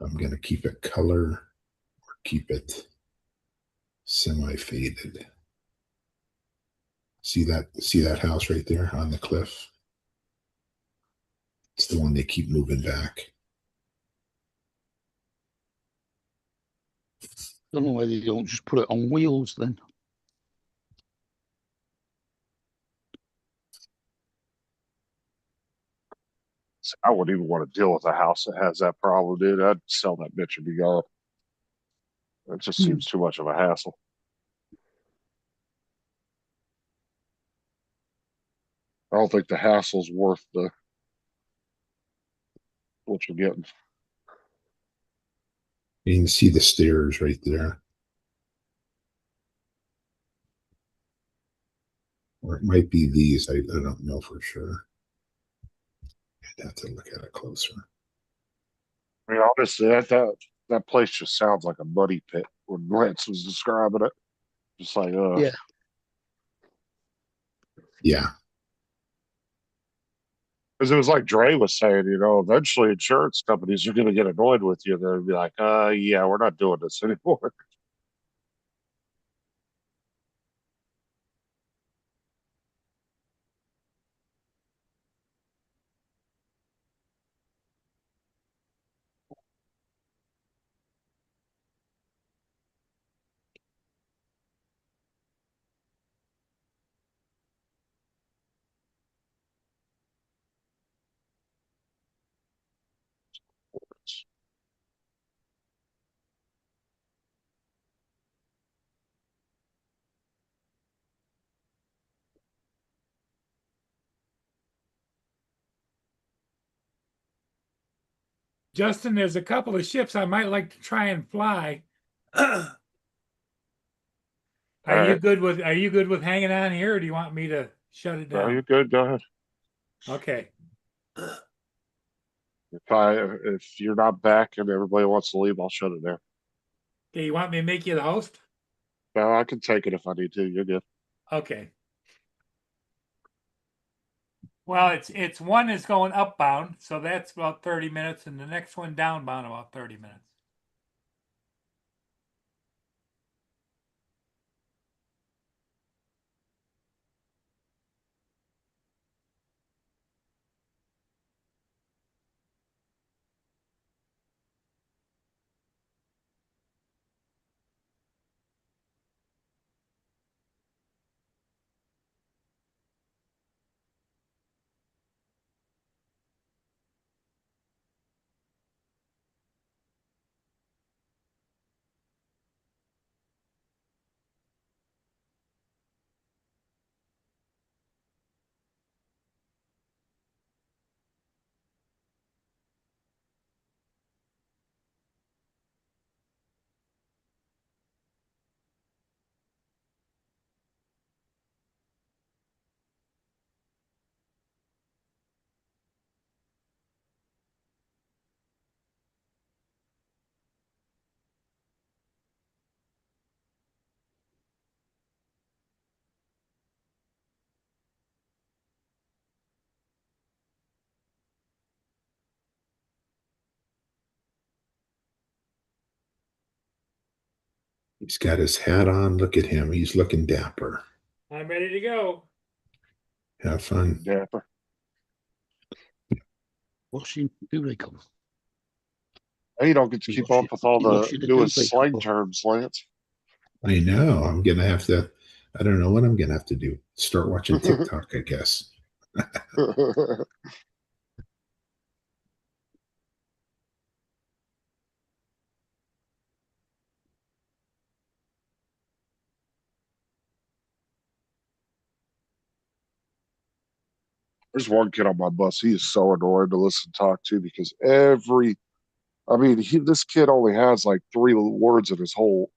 if I'm going to keep it color or keep it semi-faded. See that house right there on the cliff? It's the one they keep moving back. Don't know why they don't just put it on wheels then. I wouldn't even want to deal with a house that has that problem, dude. I'd sell that bitch and be gone. It just seems too much of a hassle. I don't think the hassle's worth the what you're getting. You can see the stairs right there. Or it might be these. I don't know for sure. I'd have to look at it closer. I mean, honestly, that place just sounds like a muddy pit when Lance was describing it. Just like, Yeah. Yeah. Because it was like Dre was saying, eventually insurance companies are going to get annoyed with you. They'll be like, yeah, we're not doing this anymore. Justin, there's a couple of ships I might like to try and fly. Are you Alright. good with hanging on here, or do you want me to shut it No, down? you're good. Go ahead. Okay. If you're not back and everybody wants to leave, I'll shut it down. Okay, you want me to make you the host? No, I can take it if I need to. You're good. Okay. Well, it's one is going upbound, so that's about 30 minutes, and the next one downbound about 30 minutes. He's got his hat on. Look at him. He's looking dapper. I'm ready to go. Have fun. Dapper. Washing do come? Hey, you don't get to keep up with all the Washing the newest duvet slang cover. terms, Lance. I know. I'm going to have to, I don't know what I'm going to have to do. Start watching TikTok, I guess. There's one kid on my bus. He is so annoying to listen to talk to because this kid only has like 3 words in his whole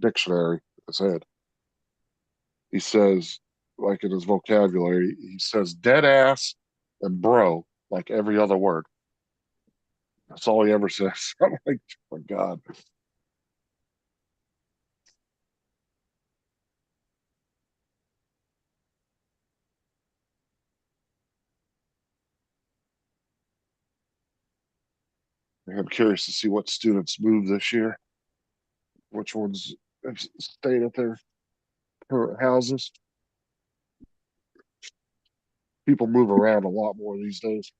dictionary in his head. He says, like in his vocabulary, he says dead ass and bro, like every other word. That's all he ever says. I'm like, oh my God. I'm curious to see what students move this year. Which ones have stayed at their current houses. People move around a lot more these days.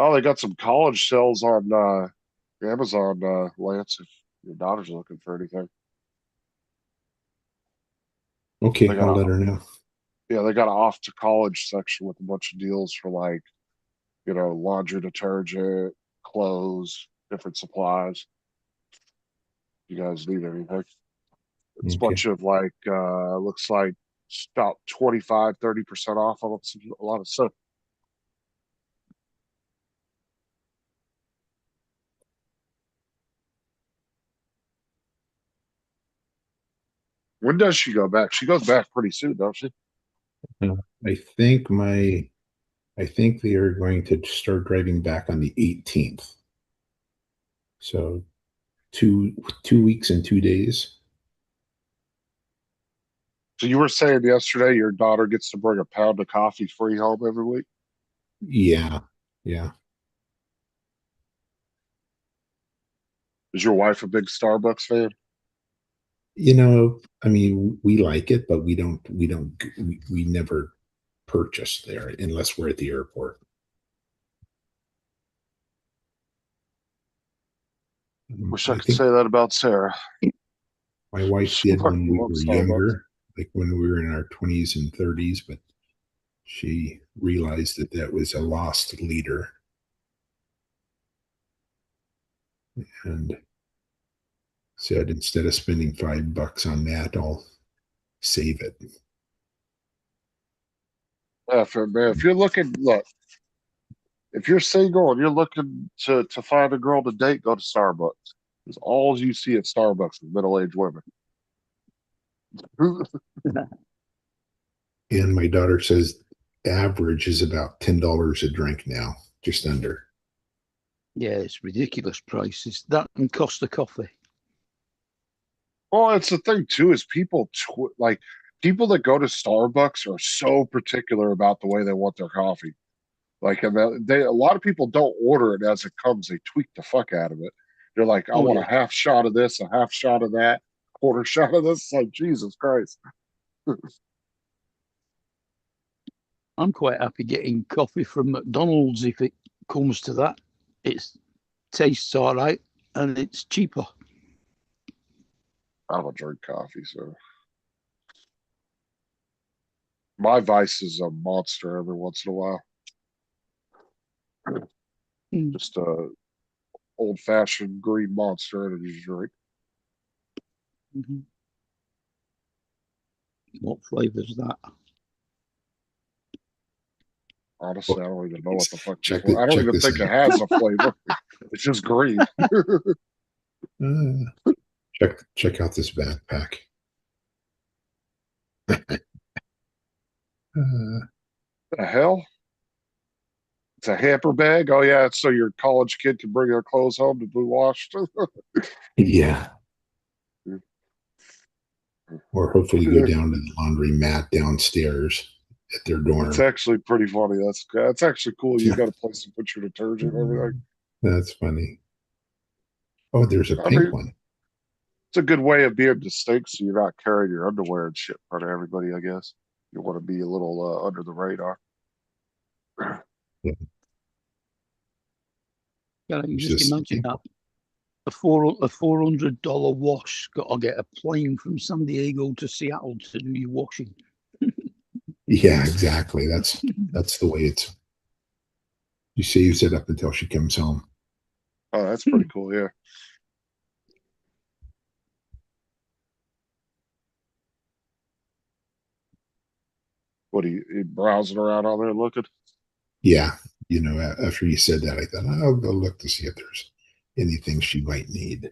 Oh, they got some college sales on Amazon, Lance, if your daughter's looking for anything. Okay, They got I'll a let her know. yeah, they got an off to college section with a bunch of deals for like, laundry detergent, clothes, different supplies. You guys need anything? It's a Okay. bunch of like looks like about 25-30% off on a lot of stuff. When does she go back? She goes back pretty soon, don't she? I think I think they are going to start driving back on the 18th. So two weeks and 2 days. So you were saying yesterday your daughter gets to bring a pound of coffee free home every week? Yeah. Yeah. Is your wife a big Starbucks fan? I mean, we like it, but we never purchase there unless we're at the airport. Wish I I could think say that about Sarah. my wife She did when fucking we loves were Starbucks. younger, like when we were in our 20s and 30s, but she realized that that was a lost leader. And said, instead of spending $5 on that, I'll save it. Yeah, man, if you're looking, look, if you're single and you're looking to find a girl to date, go to Starbucks. Because all you see at Starbucks is middle-aged women. And my daughter says average is about $10 a drink now, just under. Yeah, it's ridiculous prices. That and Costa Coffee. Well, it's the thing too is like people that go to Starbucks are so particular about the way they want their coffee. Like, and a lot of people don't order it as it comes. They tweak the fuck out of it. They're like, I Oh want a yeah, half shot of this, a half shot of that, quarter shot of this. It's like, Jesus Christ. I'm quite happy getting coffee from McDonald's if it comes to that. It tastes all right and it's cheaper. I don't drink coffee, so my vice is a Monster every once in a while. Mm. Just a old fashioned green Monster energy drink. Mhm. What flavour is that? Honestly, I don't even know what the fuck the Check flavor. I don't check even this think it out. has a flavor. It's just green. Check out this backpack. The hell? It's a hamper bag. Oh yeah, it's so your college kid can bring their clothes home to be washed. Yeah. Or hopefully go down to the laundry mat downstairs at their It's dorm. actually pretty funny. That's actually cool. You Yeah. got a place to put your detergent and everything. That's funny. Oh, there's a I pink mean, one. it's a good way of being distinct, so you're not carrying your underwear and shit in front of everybody. I guess you want to be a little under the radar. Yeah. Can you It's just this imagine pink that? one. A $400 wash, got to get a plane from San Diego to Seattle to do your washing. Yeah, exactly. That's the way it's. She saves it up until she comes home. Oh, that's pretty cool. Yeah. What are you browsing around on there looking? Yeah, after you said that, I thought I'll go look to see if there's anything she might need.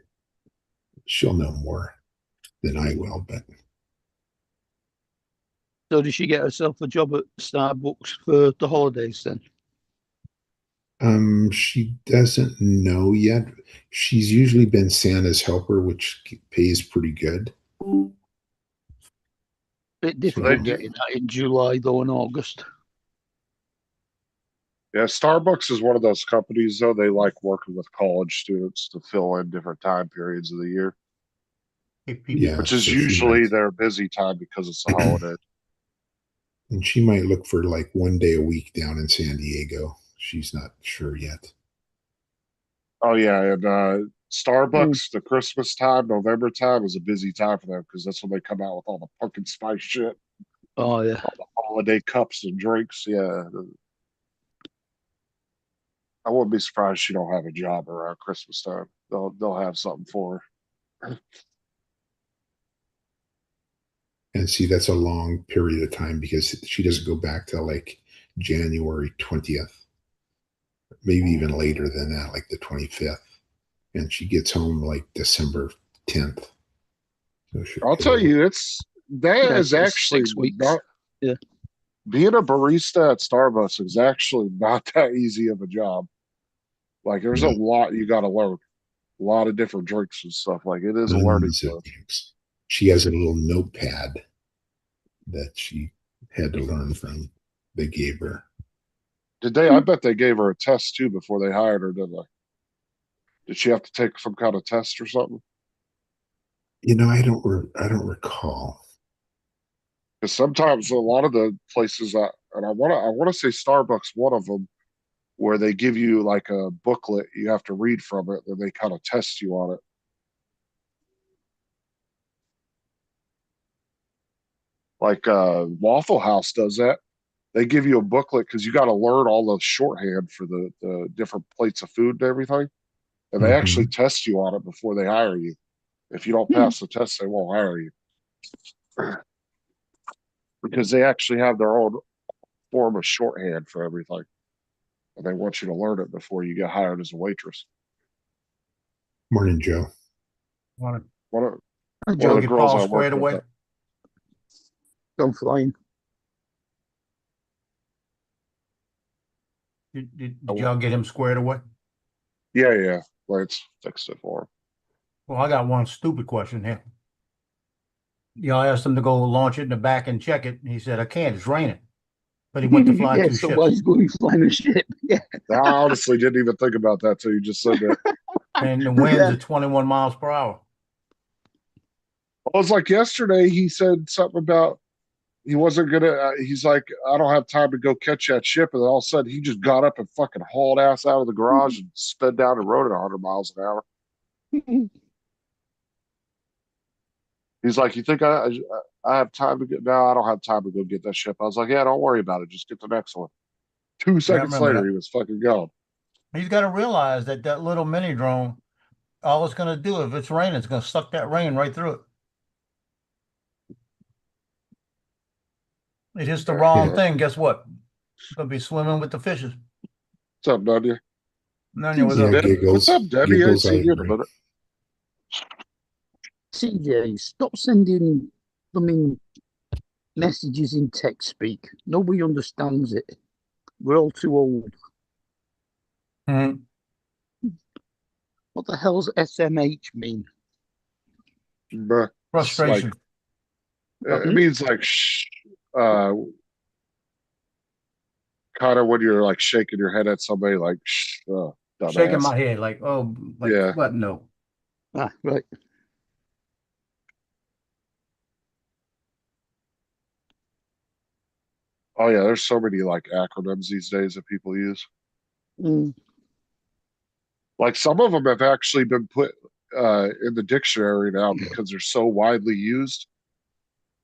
She'll know more than I will, but So did she get herself a job at Starbucks for the holidays then? she doesn't know yet. She's usually been Santa's helper, which pays pretty good. Bit So They difficult do. getting that in July though and August. Yeah, Starbucks is one of those companies though. They like working with college students to fill in different time periods of the year, yeah, which is so she usually might, their busy time because it's a holiday. and she might look for like one day a week down in San Diego. She's not sure yet. Oh yeah, and Starbucks, the Christmas time, November time is a busy time for them because that's when they come out with all the pumpkin spice shit, Oh yeah. all the holiday cups and drinks. Yeah, I wouldn't be surprised she don't have a job around Christmas time. They'll have something for her. And see, that's a long period of time because she doesn't go back till like January 20th, maybe even later than that, like the 25th. And she gets home like December 10th. So I'll tell you, that Yeah, is it's actually 6 weeks. not Yeah. being a barista at Starbucks is actually not that easy of a job. Like there's a lot you got to learn, a lot of different drinks and stuff. Like it is a learning tons of curve. things. She has a little notepad that she had to learn from. They gave her. Did they? I bet they gave her a test too before they hired her, didn't they? Did she have to take some kind of test or something? I don't recall. Because sometimes a lot of the places and I want to say Starbucks, one of them, where they give you like a booklet you have to read from it, and they kind of test you on it. Like Waffle House does that. They give you a booklet because you got to learn all the shorthand for the different plates of food and everything, and they actually test you on it before they hire you. If you don't pass the test, they won't hire you because they actually have their own form of shorthand for everything, and they want you to learn it before you get hired as a waitress. Morning, Joe. Want One of, Hi, one Joe. of the get girls Paul I squared work with. away? Go flying. Did y'all get him squared away? Yeah. Let's fix it for him. Well, I got one stupid question here. Y'all asked him to go launch it in the back and check it, and he said, "I can't. It's raining." But he went to fly Yeah, two so ships, why is going flying a ship? Yeah. I honestly didn't even think about that till you just said that. and the winds Yeah. are 21 miles per hour. I was like yesterday, he said something about he wasn't gonna. He's like, I don't have time to go catch that ship, and then all of a sudden he just got up and fucking hauled ass out of the garage and sped down the road at 100 miles an hour. He's like, you think I have time to get? No, I don't have time to go get that ship. I was like, yeah, don't worry about it. Just get the next one. 2 seconds remember later, that. he was fucking gone. He's got to realize that that little mini drone, all it's going to do, if it's raining, it's going to suck that rain right through it. It hits the wrong thing. Guess what? It's going to be swimming with the fishes. What's up, Nadia? None was Yeah, up. giggles. What's up, Debbie? I ain't Giggles, I seen you in a agree. minute. CJ, stop sending messages in text speak. Nobody understands it. We're all too old. Mhm. What the hell's SMH mean? Bruh. It's like Frustration. it means like kind of when you're like shaking your head at somebody, like Shaking dumbass. my head like, oh, like Yeah. what? No. Ah, right. Oh yeah, there's so many like acronyms these days that people use. Mm. Like some of them have actually been put in the dictionary now because they're so widely used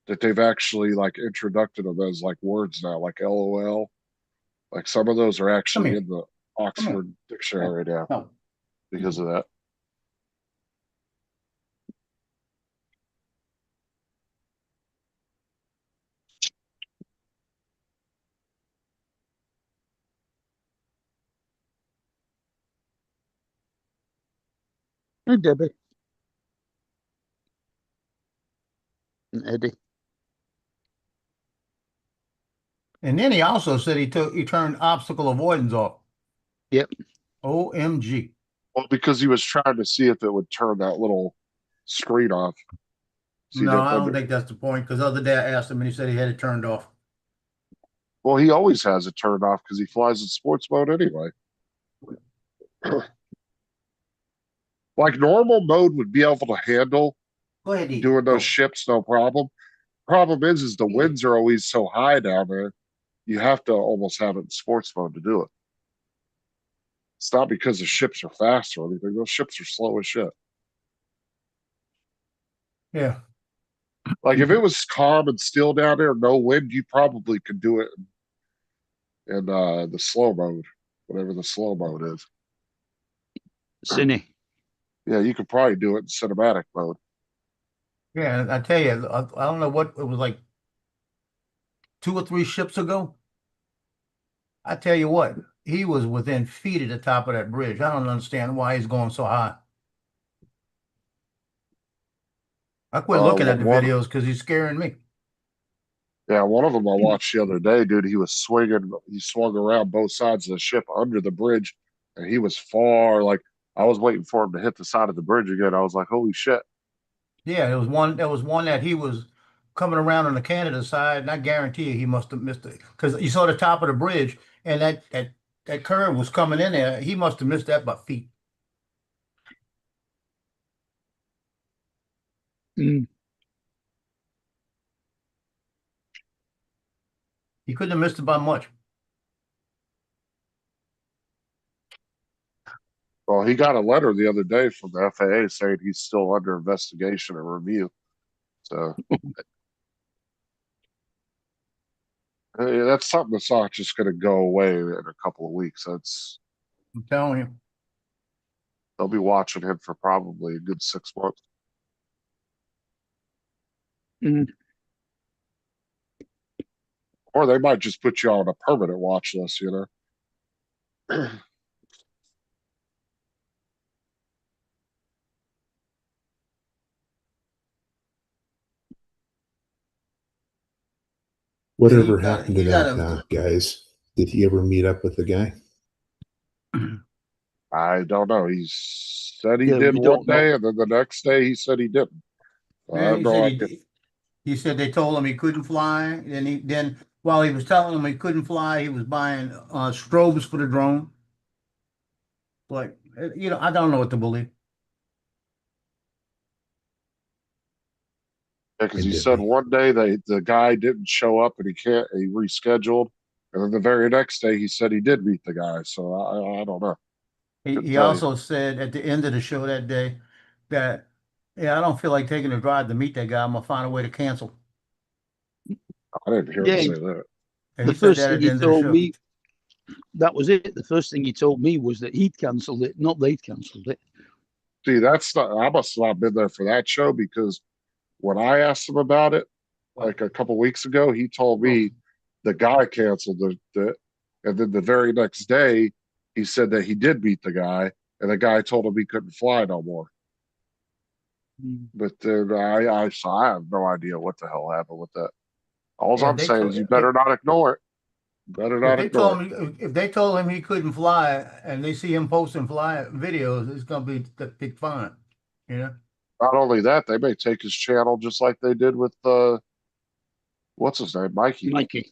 that they've actually like introduced them as like words now, like LOL. Like some of those are actually here. in the Oxford Dictionary now No. because of that. Hey, Debbie. And Eddie. And then he also said he turned obstacle avoidance off. Yep. OMG. Well, because he was trying to see if it would turn that little screen off. See No, that? I don't think that's the point. Because the other day I asked him and he said he had it turned off. Well, he always has it turned off because he flies in sports mode anyway. Like normal mode would be able to handle Go ahead, eat. doing those Go. ships, no problem. Problem is the winds are always so high down there. You have to almost have it in sports mode to do it. It's not because the ships are fast or anything. Those ships are slow as shit. Yeah. Like if it was calm and still down there, no wind, you probably could do it in the slow mode, whatever the slow mode is. Cine. Yeah, you could probably do it in cinematic mode. Yeah, and I tell you, I don't know what it was like 2 or 3 ships ago. I tell you what, he was within feet of the top of that bridge. I don't understand why he's going so high. I quit looking at the One, videos because he's scaring me. yeah, one of them I watched the other day, dude. He was swinging. He swung around both sides of the ship under the bridge, and he was far. Like I was waiting for him to hit the side of the bridge again. I was like, holy shit. Yeah, there was one. There was one that he was coming around on the Canada side, and I guarantee you he must have missed it because you saw the top of the bridge, and that curve was coming in there. He must have missed that by feet. Mm. He couldn't have missed it by much. Well, he got a letter the other day from the FAA saying he's still under investigation and review. So yeah, that's something that's not just going to go away in a couple of weeks. That's I'm telling you. they'll be watching him for probably a good 6 months. Mm. Or they might just put you on a permanent watch list, you know. Whatever He got- happened to he that got a- guys? Did he ever meet up with the guy? I don't know. He said he Yeah, did we one don't know. day, and then the next day he said he didn't. I Yeah, have he no said idea. he said they told him he couldn't fly, and then while he was telling them he couldn't fly, he was buying strobes for the drone. Like I don't know what to believe. Because And he did said they? one day the guy didn't show up and he rescheduled, and then the very next day he said he did meet the guy. So I don't know. Couldn't He tell you. also said at the end of the show that day that, yeah, I don't feel like taking a drive to meet that guy. I'm gonna find a way to cancel. I didn't hear him Yeah, say that. And the he said first that thing at the he end of the told show. me, that was it. The first thing he told me was that he'd cancelled it, not they'd cancelled it. See, that's not. I must have not been there for that show because when I asked him about it, like a couple weeks ago, he told me the guy canceled it, and then the very next day he said that he did meet the guy, and the guy told him he couldn't fly no more. Mm. But then I have no idea what the hell happened with that. All Yeah, I'm saying is you better not ignore it. Better not ignore it. if they told him he couldn't fly and they see him posting fly videos, it's gonna be the big fine. You know? Not only that, they may take his channel just like they did with what's his name, Mikey, Mikey.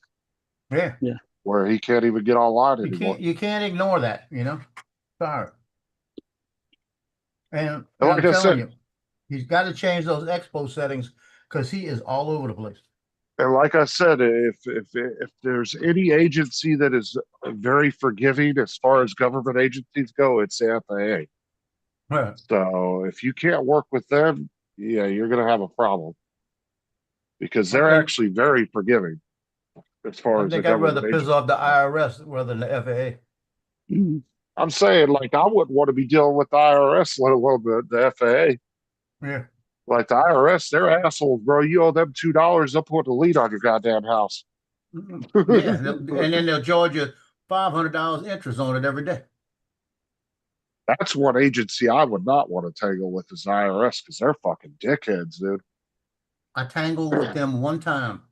Yeah. where he can't even get online anymore. You can't ignore that, Sorry. And And like I'm I telling said, you, he's got to change those expo settings because he is all over the place. and like I said, if there's any agency that is very forgiving as far as government agencies go, it's the FAA. Right. So if you can't work with them, yeah, you're going to have a problem because they're Okay. actually very forgiving as far I as the think I'd rather government piss agency. off the IRS rather than the FAA. Mm. I'm saying, like, I wouldn't want to be dealing with the IRS, let alone the FAA. Yeah. Like the IRS, they're assholes, bro. You owe them $2, they'll put the lien on your goddamn house. Yeah, and then they'll charge you $500 interest on it every day. That's one agency I would not want to tangle with is the IRS because they're fucking dickheads, dude. I tangled with them one time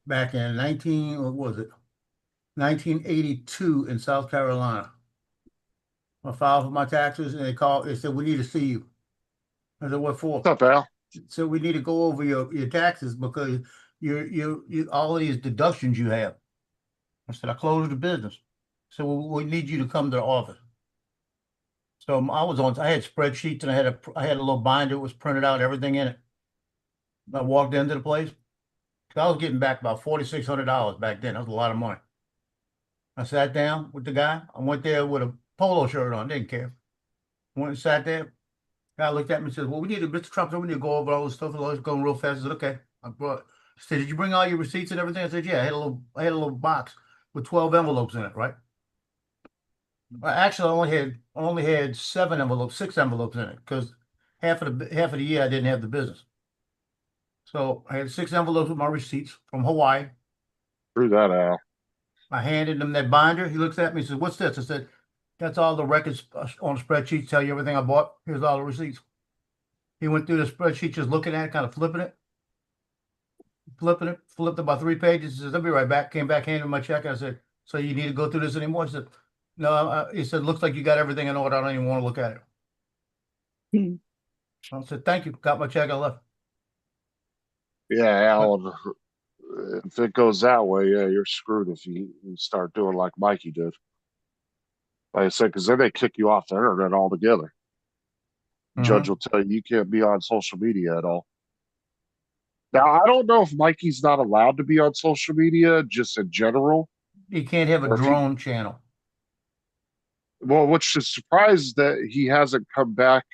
back in 1982 in South Carolina. I filed for my taxes and they said, we need to see you. I said, what for? What's up, Al? So we need to go over your taxes because you all of these deductions you have. I said, I closed the business. So we need you to come to the office. So I had spreadsheets and I had a little binder that was printed out, everything in it. I walked into the place. I was getting back about $4,600 back then. That was a lot of money. I sat down with the guy. I went there with a polo shirt on, didn't care. Went and sat there. Guy looked at me and said, well, Mr. Trump said we need to go over all this stuff. It's going real fast. I said, okay. I said, did you bring all your receipts and everything? I said, yeah, I had a little box with 12 envelopes in it, right? Well, actually, I only had 6 envelopes in it, because half of the year I didn't have the business. So I had 6 envelopes with my receipts from Hawaii. Threw that out. I handed him that binder. He looks at me and says, what's this? I said, that's all the records on the spreadsheet, tell you everything I bought. Here's all the receipts. He went through the spreadsheet, just looking at it, kind of flipping it, flipped about 3 pages. He says, I'll be right back. Came back, handed me my check. I said, so you need to go through this anymore? He said, no. He said, looks like you got everything in order. I don't even want to look at it. I said, thank you. Got my check. I left. Yeah, Alan, if it goes that way, yeah, you're screwed if you start doing like Mikey did. Like I said, because then they kick you off the internet altogether. Judge will tell you can't be on social media at all. Now, I don't know if Mikey's not allowed to be on social media, just in general. You can't have a drone channel. Well, which is surprised that he hasn't come back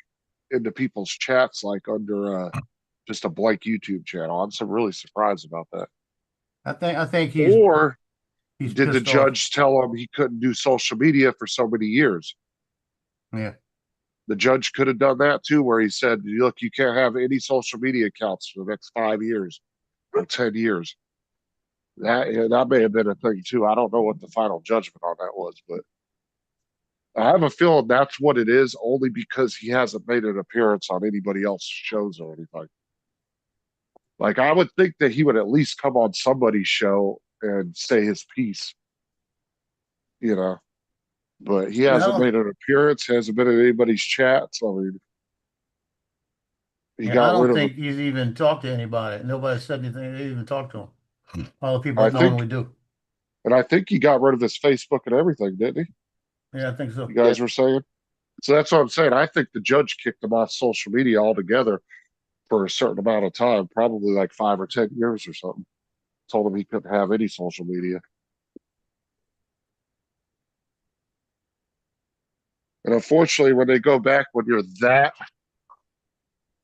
into people's chats like under just a blank YouTube channel. I'm so really surprised about that. I think he's did the judge tell him he couldn't do social media for so many years? Yeah. The judge could have done that too, where he said, look, you can't have any social media accounts for the next 5 years or 10 years. That may have been a thing too. I don't know what the final judgment on that was, but I have a feeling that's what it is, only because he hasn't made an appearance on anybody else's shows or anything. Like, I would think that he would at least come on somebody's show and say his piece, you know. But he hasn't made an appearance, hasn't been in anybody's chats. I mean, I don't think he's even talked to anybody. Nobody said anything. They even talked to him. All the people normally do. And I think he got rid of his Facebook and everything, didn't he? Yeah, I think so. You guys were saying? So that's what I'm saying. I think the judge kicked him off social media altogether for a certain amount of time, probably like 5 or 10 years or something. Told him he couldn't have any social media. And unfortunately, when they go back, when you're that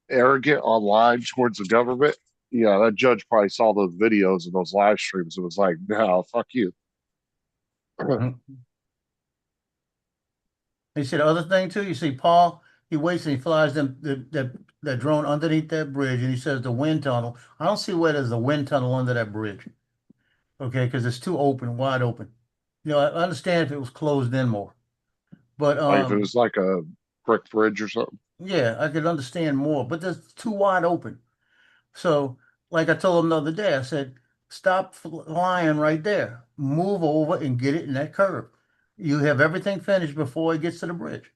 arrogant online towards the government, yeah, that judge probably saw those videos and those live streams and was like, no, fuck you. He said the other thing too, you see Paul, he waits and he flies that drone underneath that bridge, and he says the wind tunnel. I don't see where there's a wind tunnel under that bridge. Okay, because it's too open, wide open. You know, I understand if it was closed in more. But like if it was like a brick bridge or something. Yeah, I could understand more, but that's too wide open. So, like I told him the other day, I said, stop flying right there. Move over and get it in that curve. You have everything finished before it gets to the bridge.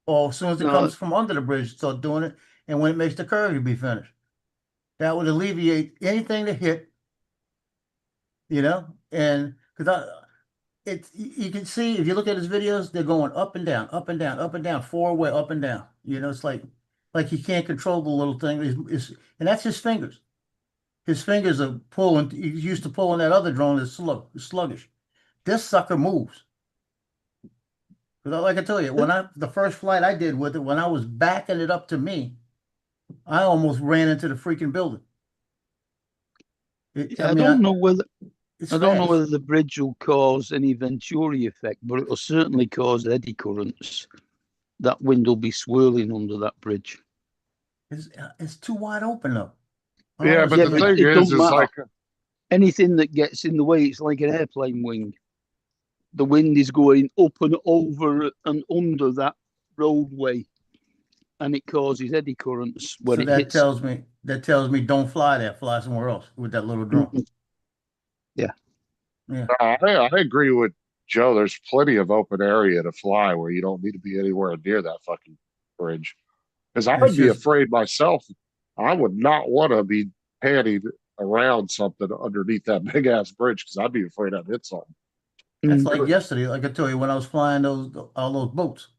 Or as soon as it comes from under the bridge, start doing it. And when it makes the curve, you'll be finished. That would alleviate anything to hit, you know, and because you can see if you look at his videos, they're going up and down, up and down, up and down, 4-way, up and down. You know, it's like he can't control the little thing. And that's his fingers. His fingers are pulling. He's used to pulling that other drone that's sluggish. This sucker moves. Because like I tell you, the first flight I did with it, when I was backing it up to me, I almost ran into the freaking building. I don't know whether the bridge will cause any Venturi effect, but it will certainly cause eddy currents. That wind will be swirling under that bridge. It's too wide open though. Yeah, but the thing is like anything that gets in the way, it's like an airplane wing. The wind is going up and over and under that roadway, and it causes eddy currents when it hits. That tells me don't fly there. Fly somewhere else with that little drone. Yeah. I agree with Joe. There's plenty of open area to fly where you don't need to be anywhere near that fucking bridge. Because I would be afraid myself. I would not want to be panning around something underneath that big ass bridge because I'd be afraid I'd hit something. That's like yesterday, like I tell you, when I was flying all those boats,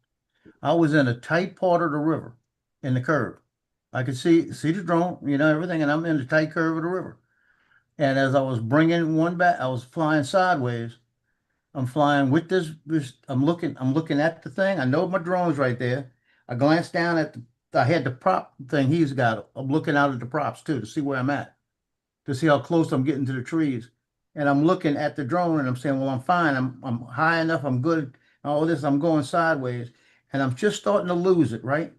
I was in a tight part of the river in the curve. I could see the drone, you know, everything, and I'm in the tight curve of the river. And as I was bringing one back, I was flying sideways, I'm flying with this, I'm looking at the thing. I know my drone's right there. I glanced down at I had the prop thing he's got. I'm looking out at the props too to see where I'm at, to see how close I'm getting to the trees. And I'm looking at the drone and I'm saying, well, I'm fine. I'm high enough. I'm good. All this, I'm going sideways. And I'm just starting to lose it, right?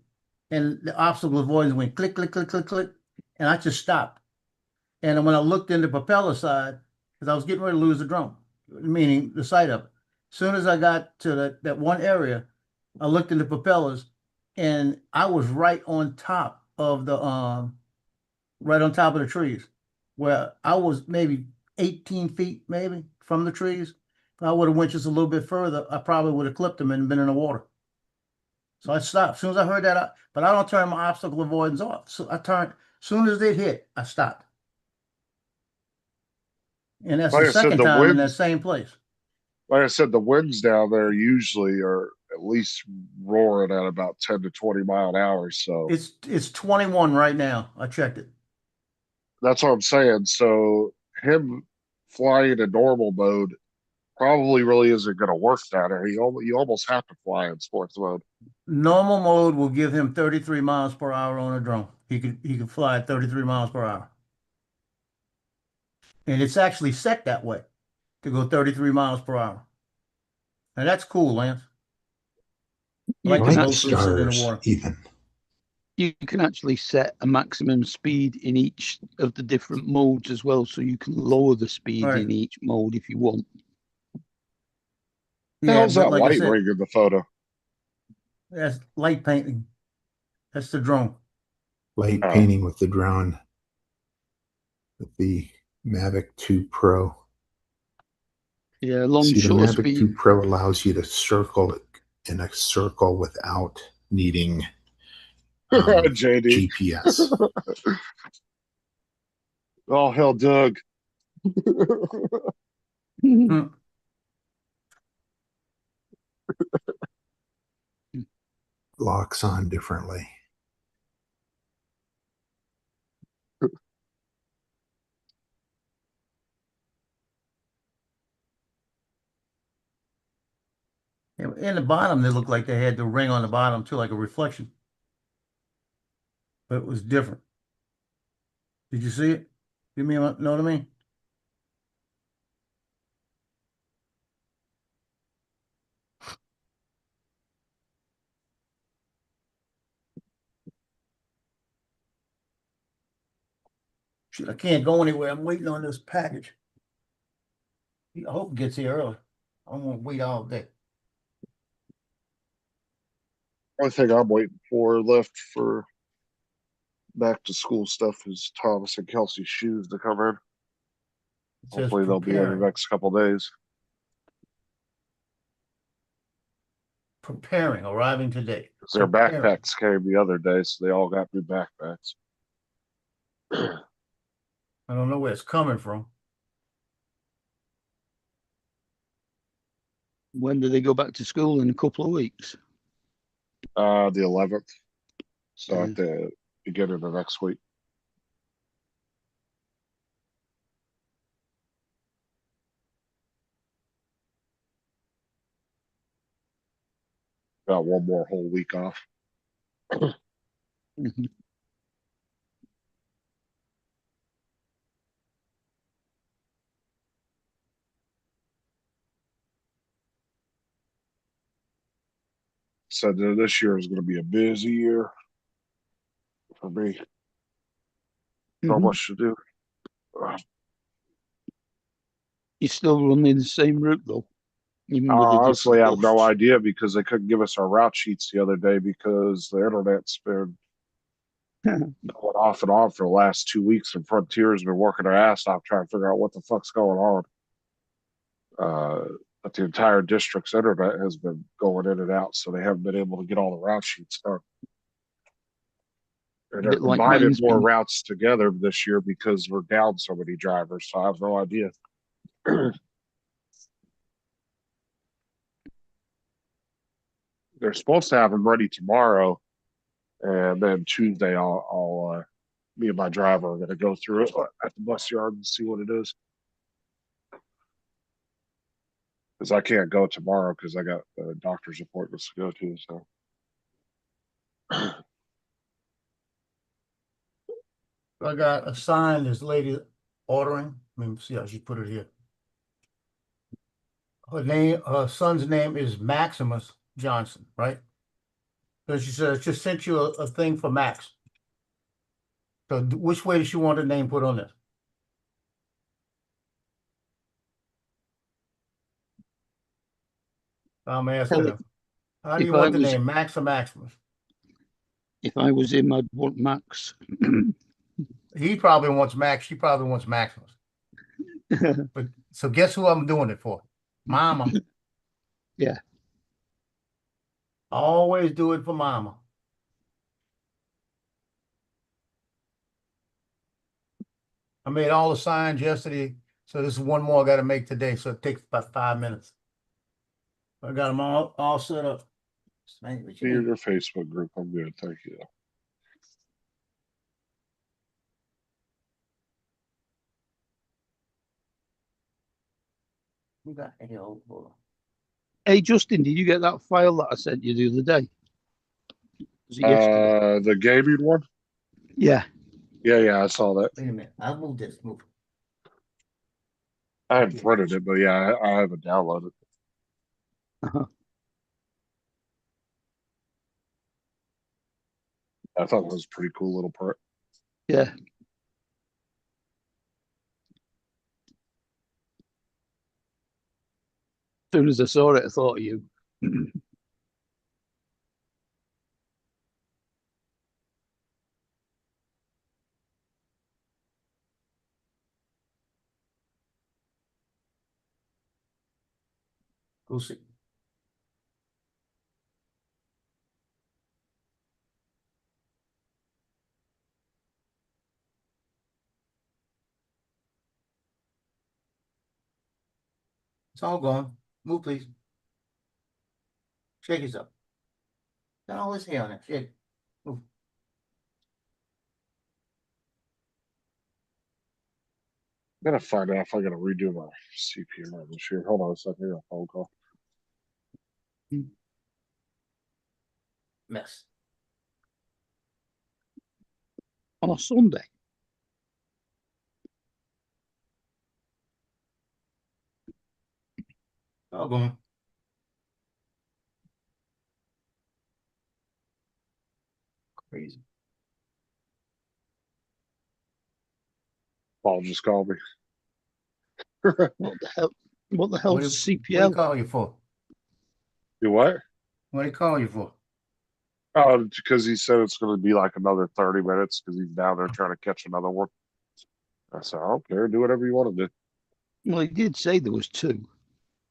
And the obstacle avoidance went click, click, click, click, click. And I just stopped. And when I looked in the propeller side, because I was getting ready to lose the drone, meaning the sight of it. As soon as I got to that one area, I looked in the propellers and I was right on top of the trees, where I was maybe 18 feet maybe from the trees. If I would have went just a little bit further, I probably would have clipped them and been in the water. So I stopped. As soon as I heard that, but I don't turn my obstacle avoidance off. So I turned, as soon as it hit, I stopped. And that's Like the I said, second the time in that winds, same place. like I said, the winds down there usually are at least roaring at about 10 to 20 mile an hour. So It's 21 right now. I checked it. that's what I'm saying. So him flying in normal mode probably really isn't going to work down there. You almost have to fly in sports mode. Normal mode will give him 33 miles per hour on a drone. He could fly at 33 miles per hour. And it's actually set that way to go 33 miles per hour. And that's cool, Lance. You Like the can Like boats that are sitting in the stars, water. even. you can actually set a maximum speed in each of the different modes as well, so you can lower the speed Right. in each mode if you want. Yeah, How's but that like I light said, ring in the photo? that's light painting. That's the drone. Light Oh. painting with the drone, with the Mavic 2 Pro. Yeah, long See, the shutter Mavic speed. 2 Pro allows you to circle it in a circle without needing JD. GPS. Oh, hell, Doug. Hmm. Locks on differently. In the bottom, they looked like they had the ring on the bottom too, like a reflection. But it was different. Did you see it? You know what I mean? Shit, I can't go anywhere. I'm waiting on this package. I hope it gets here early. I don't want to wait all day. Only thing I'm waiting for left for back to school stuff is Thomas and Kelsey's shoes to come in. It says Hopefully they'll be in the preparing. next couple days. Preparing, arriving today. 'Cause their Preparing. backpacks came the other day, so they all got new backpacks. I don't know where it's coming from. When do they go back to school? In a couple of weeks. The 11th. So Yeah. at the beginning of next week. Got one more whole week off. Mhm. So this year is going to be a busy year for me. So Mhm. much to do. You're still running the same route though, even with a Honestly, different I have no bus. idea because they couldn't give us our route sheets the other day because the internet's been going off and on for the last 2 weeks, and Frontier's been working their ass off trying to figure out what the fuck's going on. But the entire district's internet has been going in and out, so they haven't been able to get all the route sheets done. And A they're bit like combining mine's more been. routes together this year because we're down so many drivers. So I have no idea. They're supposed to have them ready tomorrow, and then Tuesday me and my driver are going to go through it at the bus yard and see what it is. Because I can't go tomorrow because I got doctor's appointments to go to. So I got a sign this lady ordering. Let me see how she put it here. Her son's name is Maximus Johnson, right? So she says, just sent you a thing for Max. So which way does she want the name put on this? I'm asking her, how do if you I want the was- name, Max or Maximus? If I was him, I'd want Max. He probably wants Max, she probably wants Maximus. But so guess who I'm doing it for? Mama. Yeah. Always do it for Mama. I made all the signs yesterday, so this is one more I got to make today. So it takes about 5 minutes. I got them all set up. Mate, what see you need? your Facebook group. I'm good. Thank you. We got any old boy. Hey, Justin, did you get that file that I sent you the other day? Was it yesterday? The gaming one. Yeah. Yeah, I saw that. Wait a minute. I'll move this. Move. I haven't printed it, but yeah, I haven't downloaded it. Uh-huh. I thought it was a pretty cool little print. Yeah. As soon as I saw it, I thought of you. Go see. It's all gone. Move, please. Shake yourself. Got all this hair on it. Shake. Move. I'm gonna find out if I gotta redo my CPR this year. Hold on a second. I got a phone call. Mess. On a Sunday. All gone. Crazy. Paul just called me. What the hell? What the hell's What did he CPL? call you for? Do what? What did he call you for? Oh, because he said it's gonna be like another 30 minutes because he's down there trying to catch another one. I said, I don't care. Do whatever you want to do. Well, he did say there was two.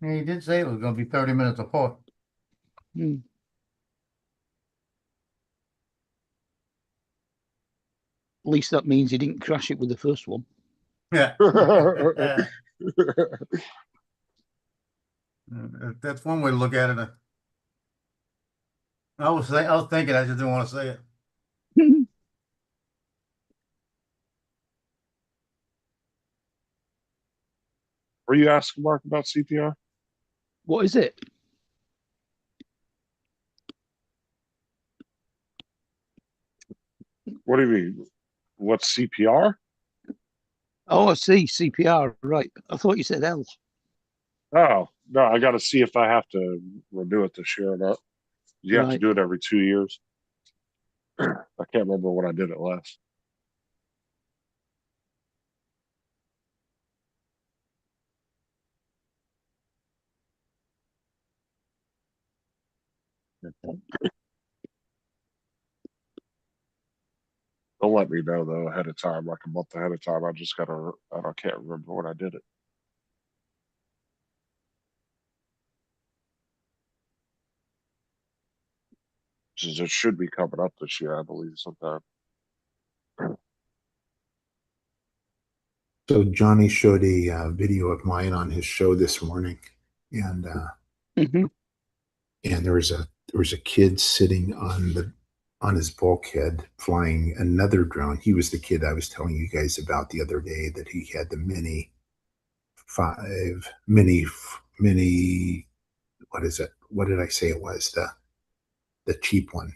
Yeah, he did say it was going to be 30 minutes apart. Hmm. At least that means he didn't crash it with the first one. Yeah. That's one way to look at it. I was thinking, I just didn't want to say it. Were you asking Mark about CPR? What is it? What do you mean? What's CPR? Oh, I see. CPR. Right. I thought you said L. Oh, no, I got to see if I have to renew it this year or not. You have to Right. do it every 2 years. I can't remember when I did it last. They'll let me know though ahead of time, like a month ahead of time. I just gotta, I can't remember when I did it. It should be coming up this year, I believe, sometime. So Johnny showed a video of mine on his show this morning, and Mhm. and there was a kid sitting on his bulkhead flying another drone. He was the kid I was telling you guys about the other day that he had the mini mini. What is it? What did I say it was? The cheap one.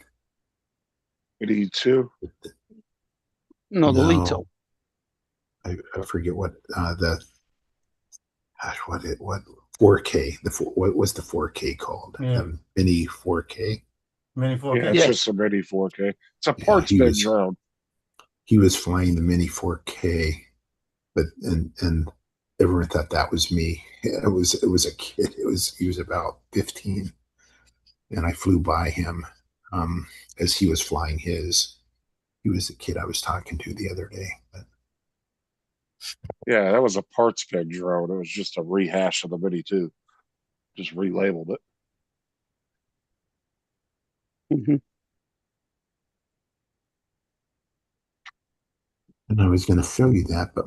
Mini 2. No, the No. Lito. I forget what the gosh, what 4K what was the 4K called? Yeah. The mini 4K. Mini Yeah, 4K. it's Yeah. just a Mini 4K. It's a Yeah, parts he bin was- drone. He was flying the mini 4K, but and everyone thought that was me. It was a kid. He was about 15, and I flew by him as he was flying his. He was the kid I was talking to the other day. But Yeah, that was a parts bin drone. It was just a rehash of the Mini 2. Just relabeled it. Mhm. and I was going to show you that, but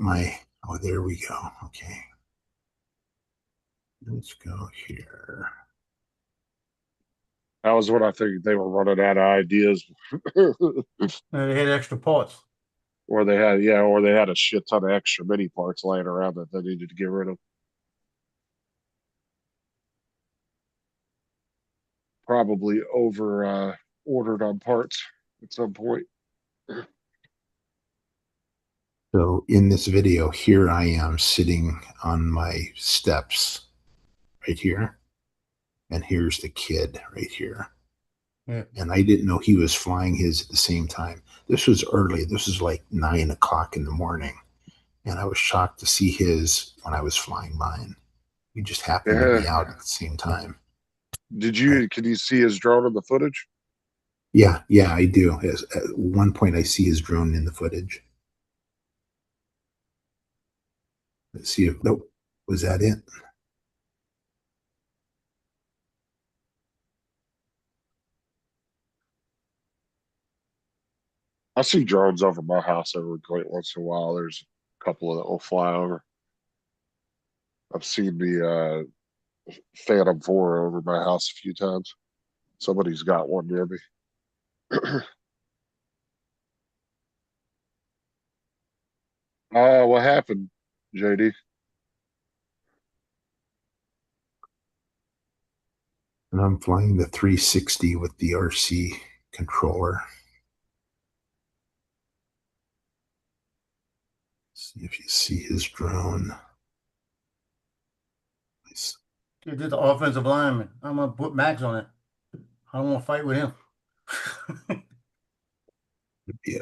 there we go. Okay, let's go here. That was when I think they were running out of ideas. They had extra parts. or they had a shit ton of extra mini parts laying around that they needed to get rid of. Probably over ordered on parts at some point. So in this video, here I am sitting on my steps right here. And here's the kid right here. Yeah. And I didn't know he was flying his at the same time. This was early. This was like 9 o'clock in the morning. And I was shocked to see his when I was flying mine. We just happened to be out at the same time. Can you see his drone in the footage? Yeah, I do. At one point, I see his drone in the footage. Let's see if, nope, was that it? I see drones over my house every once in a while. There's a couple that will fly over. I've seen the Phantom 4 over my house a few times. Somebody's got one near me. What happened, JD? And I'm flying the 360 with the RC controller. See if you see his drone. Nice. Dude, this is the offensive lineman. I'm gonna put Max on it. I don't want to fight with him. Yeah.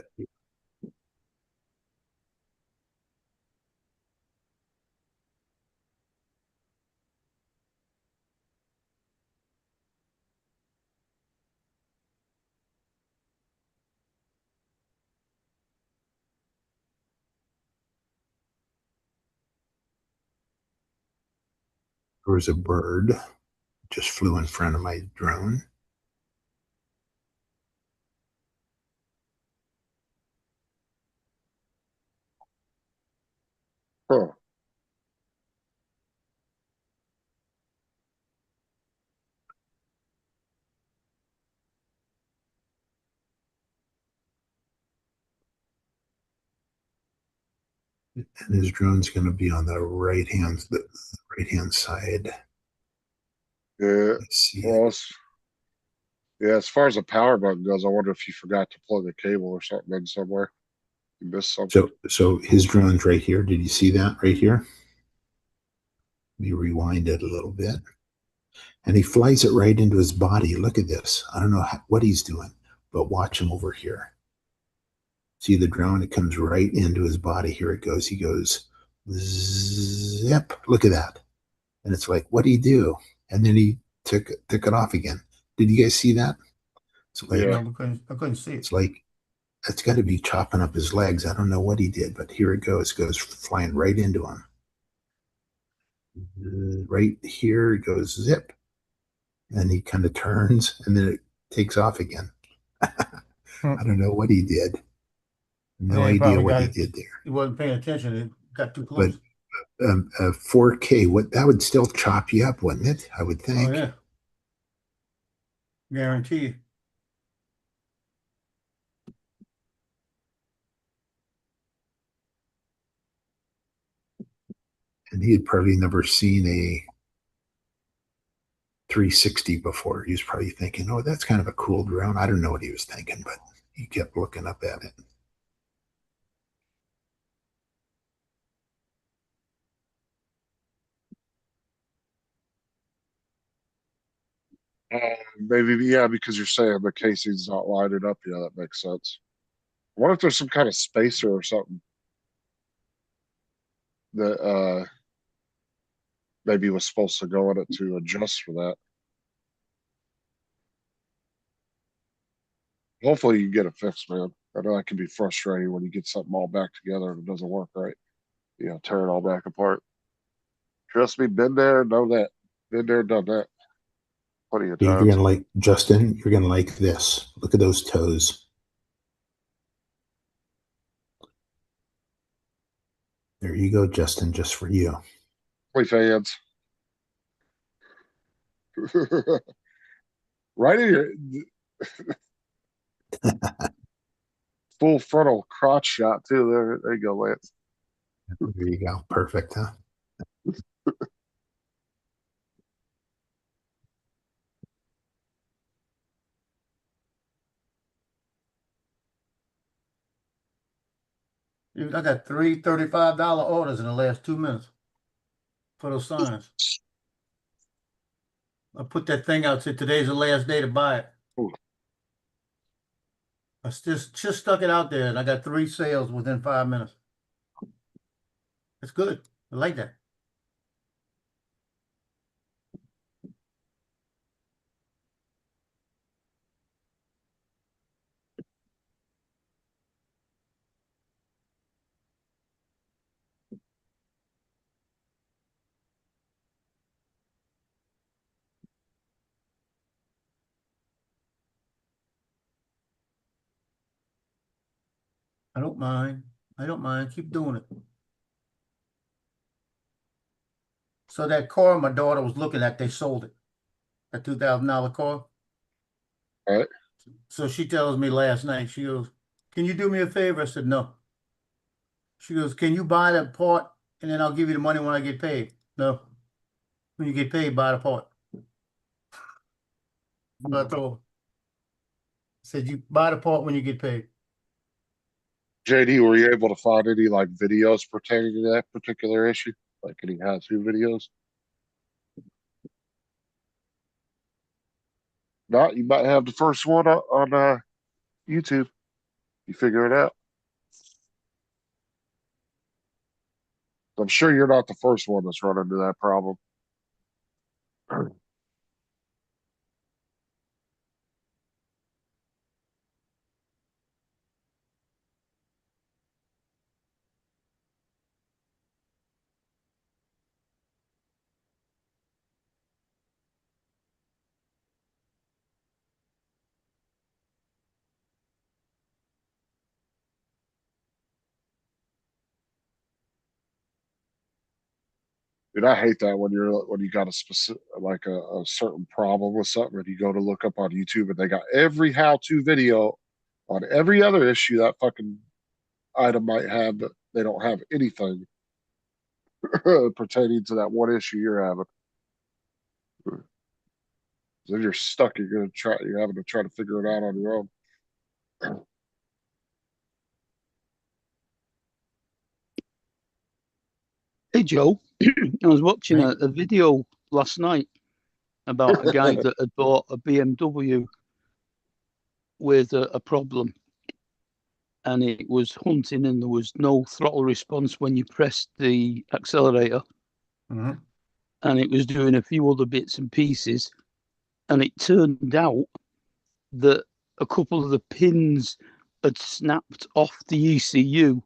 There was a bird just flew in front of my drone. Huh. And his drone's going to be on the right hand side. Yeah. Let's see. Well, yeah, as far as the power button goes, I wonder if you forgot to plug a cable or something in somewhere. You missed something. So his drone's right here. Did you see that right here? Let me rewind it a little bit. And he flies it right into his body. Look at this. I don't know what he's doing, but watch him over here. See the drone? It comes right into his body. Here it goes. He goes, zip. Look at that. And it's like, what do you do? And then he took it off again. Did you guys see that? It's like, Yeah. No, I couldn't see it. it's like, it's got to be chopping up his legs. I don't know what he did, but here it goes. It goes flying right into him. Right here, it goes zip. And he kind of turns and then it takes off again. I don't know what he did. No Yeah, he idea probably what got he it. did there. He wasn't paying attention. It got too close. 4K, what that would still chop you up, wouldn't it? I would Oh think. yeah, guarantee you. And he had probably never seen 360 before. He was probably thinking, oh, that's kind of a cool drone. I don't know what he was thinking, but he kept looking up at it. Maybe, yeah, because you're saying the casing's not lighted up. Yeah, that makes sense. I wonder if there's some kind of spacer or something that maybe was supposed to go in it to adjust for that. Hopefully you get it fixed, man. I know that can be frustrating when you get something all back together and it doesn't work right. You know, tear it all back apart. Trust me, been there, know that. Been there, done that. Plenty of You're times. gonna like Justin. You're gonna like this. Look at those toes. There you go, Justin. Just for you. Play fans. Right in your full frontal crotch shot too. There you go, Lance. There you go. Perfect, huh? I got three $35 orders in the last 2 minutes for those signs. I put that thing out, said today's the last day to buy it. Ooh. I just stuck it out there and I got 3 sales within 5 minutes. It's good. I like that. I don't mind. I don't mind. Keep doing it. So that car my daughter was looking at, they sold it. That $2,000 car. All right. So she tells me last night, she goes, "Can you do me a favor?" I said, "No." She goes, "Can you buy that part and then I'll give you the money when I get paid?" "No. When you get paid, buy the part." I told her. I said, "You buy the part when you get paid." JD, were you able to find any like videos pertaining to that particular issue? Like any how-to videos? Not, you might have the first one on YouTube. You figure it out. I'm sure you're not the first one that's run into that problem. Dude, I hate that when you got a specific like a certain problem with something and you go to look up on YouTube and they got every how-to video on every other issue that fucking item might have, but they don't have anything pertaining to that one issue you're having. Then you're stuck. You're having to try to figure it out on your own. Hey Joe, I was watching a video last night about a guy that had bought a BMW with a problem, and it was hunting and there was no throttle response when you pressed the accelerator. Mhm. And it was doing a few other bits and pieces, and it turned out that a couple of the pins had snapped off the ECU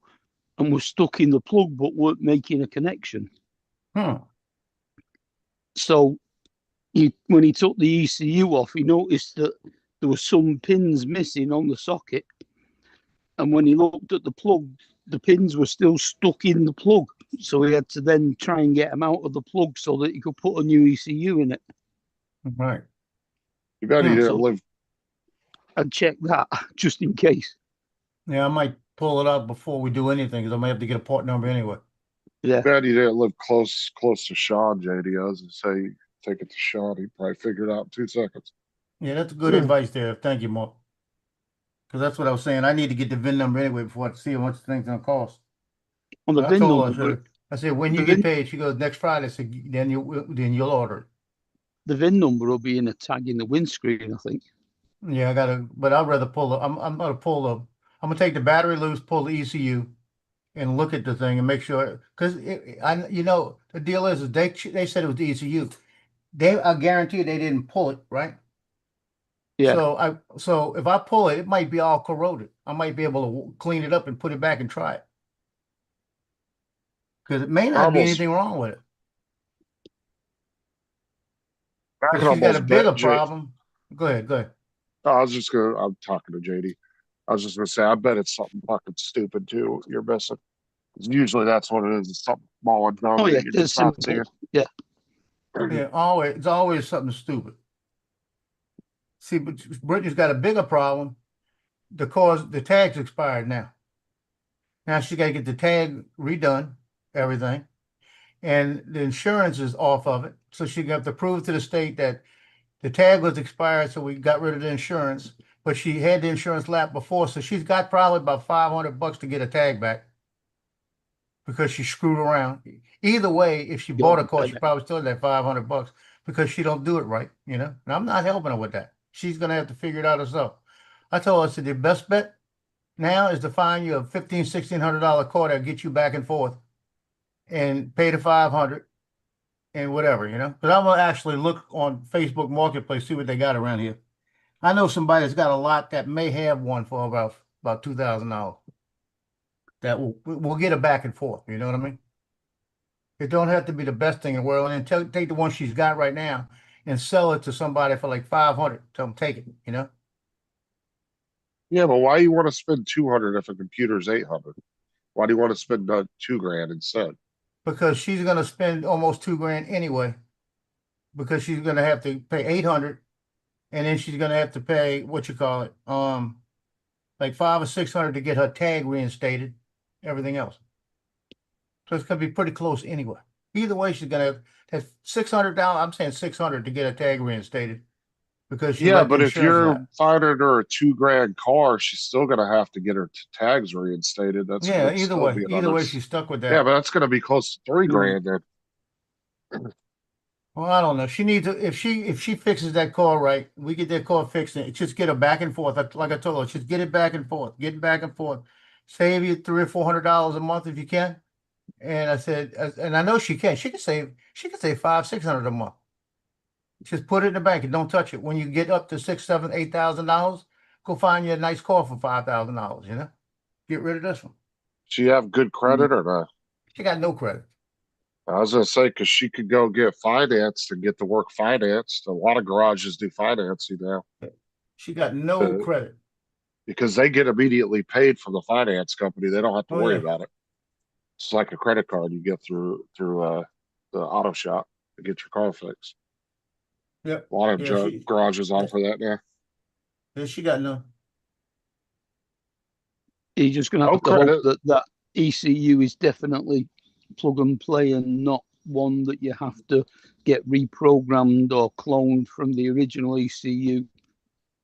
and were stuck in the plug but weren't making a connection. So when he took the ECU off, he noticed that there were some pins missing on the socket. And when he looked at the plug, the pins were still stuck in the plug. So he had to then try and get them out of the plug so that he could put a new ECU in it. Right. You bet he didn't So live. I'd check that just in case. Yeah, I might pull it out before we do anything because I might have to get a part number anyway. Yeah. Bet he didn't live close to Sean, JD. I was gonna say take it to Sean. He'd probably figure it out in 2 seconds. Yeah, that's good advice there. Thank you, Mark. Because that's what I was saying. I need to get the VIN number anyway before I see how much the thing's gonna cost. On the But I VIN told number, her, I said, when the you get VIN paid, she goes, next Friday. I said, then you'll order it. the VIN number will be in a tag in the windscreen, I think. Yeah, but I'd rather pull I'm gonna take the battery loose, pull the ECU, and look at the thing and make sure, because the deal is they said it was the ECU. I guarantee they didn't pull it, right? Yeah. So if I pull it, it might be all corroded. I might be able to clean it up and put it back and try it. Because it may not be Almost- anything wrong with it. I But can she's got a almost bet bigger Jay. problem. Go ahead. I'm talking to JD. I was just gonna say, I bet it's something fucking stupid too. You're missing. 'Cause usually that's what it is. It's something small and dumb Oh yeah, that you're it's just not simple. seeing. Yeah. Yeah, it's always something stupid. See, but Brittany's got a bigger problem. The tag's expired now. Now she got to get the tag redone, everything, and the insurance is off of it. So she got to prove to the state that the tag was expired, so we got rid of the insurance. But she had the insurance lapse before, so she's got probably about $500 to get a tag back because she screwed around. Either way, if she bought a car, she probably still had that $500 because she don't do it right, And I'm not helping her with that. She's gonna have to figure it out herself. I told her, I said, the best bet now is to find you a $1,500-$1,600 car that'll get you back and forth and pay the $500 and whatever, Because I'm gonna actually look on Facebook Marketplace, see what they got around here. I know somebody that's got a lot that may have one for about $2,000. That will get her back and forth. You know what I mean? It don't have to be the best thing in the world. And take the one she's got right now and sell it to somebody for like $500. Tell them take it. Yeah, but why you want to spend 200 if a computer's 800? Why do you want to spend $2,000 instead? Because she's gonna spend almost $2,000 anyway. Because she's gonna have to pay $800, and then she's gonna have to pay like $500 or $600 to get her tag reinstated. Everything else. So it's gonna be pretty close anyway. Either way, she's gonna have $600. I'm saying $600 to get a tag reinstated because but if you're finding her a $2,000 car, she's still gonna have to get her tags reinstated. That's either way, she's stuck with that. Yeah, but that's gonna be close to $3,000 then. Well, I don't know. She needs to, if she fixes that car right, we get that car fixed. And just get her back and forth. Like I told her, just get it back and forth, Save you $300 or $400 a month if you can. And I said, and I know she can. She can save $500-$600 a month. Just put it in the bank and don't touch it. When you get up to $6,000, $7,000, $8,000, go find you a nice car for $5,000. Get rid of this one. She have good credit or not? She got no credit. I was gonna say because she could go get financed and get the work financed. A lot of garages do financing now. She got no credit because they get immediately paid from the finance company. They don't have to worry about it. It's like a credit card you get through the auto shop to get your car fixed. Yep. A lot of garages offer that now. Yeah, she got no. You're just gonna have to hope that ECU is definitely plug and play and not one that you have to get reprogrammed or cloned from the original ECU.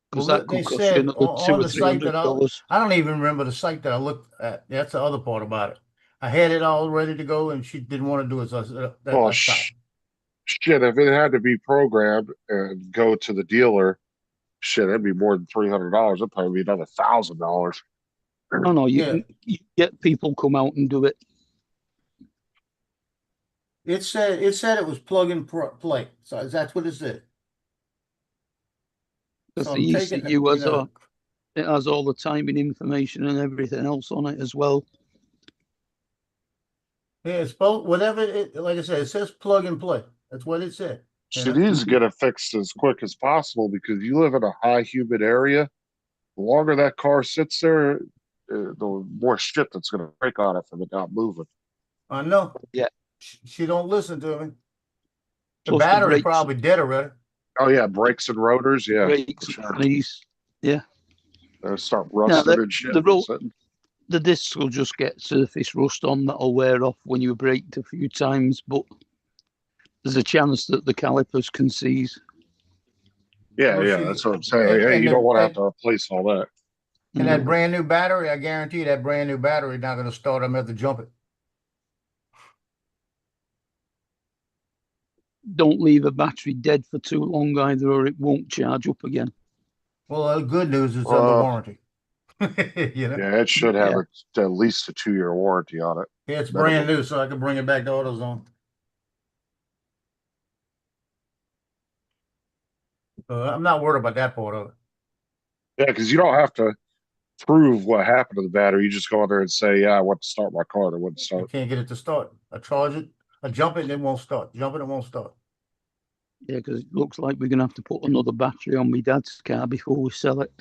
Because that could cost you another $200 or $300. I don't even remember the site that I looked at. That's the other part about it. I had it all ready to go, and she didn't want to do it. So I stopped. Shit, if it had to be programmed and go to the dealer, it'd be more than $300. It'd probably be another $1,000. Oh no, you get people come out and do it. It said it was plug and play. So that's what it said. Because the ECU it has all the timing information and everything else on it as well. Yeah, it's both. Whatever like I said, it says plug and play. That's what it said. She needs to get it fixed as quick as possible because you live in a high humid area. The longer that car sits there, the more shit that's going to break on it from it not moving. I know. Yeah. She don't listen to me. The battery probably dead already. Oh yeah, brakes and rotors. Yeah, brakes, please. Yeah. They'll start rusting and shit. The discs will just get surface rust on that'll wear off when you braked a few times, but there's a chance that the calipers can seize. Yeah, Well, yeah, see, that's what I'm saying. Hey, and you the- don't want to have and- to replace all that. And that brand new battery, I guarantee that brand new battery not going to start. I'm going to have to jump it. Don't leave a battery dead for too long either, or it won't charge up again. Well, the good news is under warranty. You know, Yeah, it should have Yeah. at least a 2-year warranty on it. it's brand new, so I can bring it back to AutoZone. I'm not worried about that part of it. Yeah, because you don't have to prove what happened to the battery. You just go in there and say, "Yeah, I want to start my car." It wouldn't I start. can't get it to start. I charge it, I jump it, and it won't start. Jump it, it won't start. Yeah, because it looks like we're gonna have to put another battery on my dad's car before we sell it.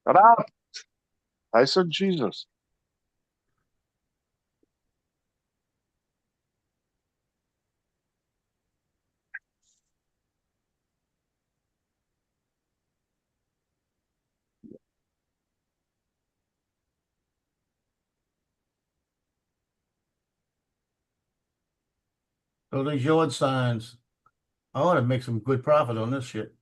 Shut up! I said Jesus. So these yard signs, I want to make some good profit on this shit.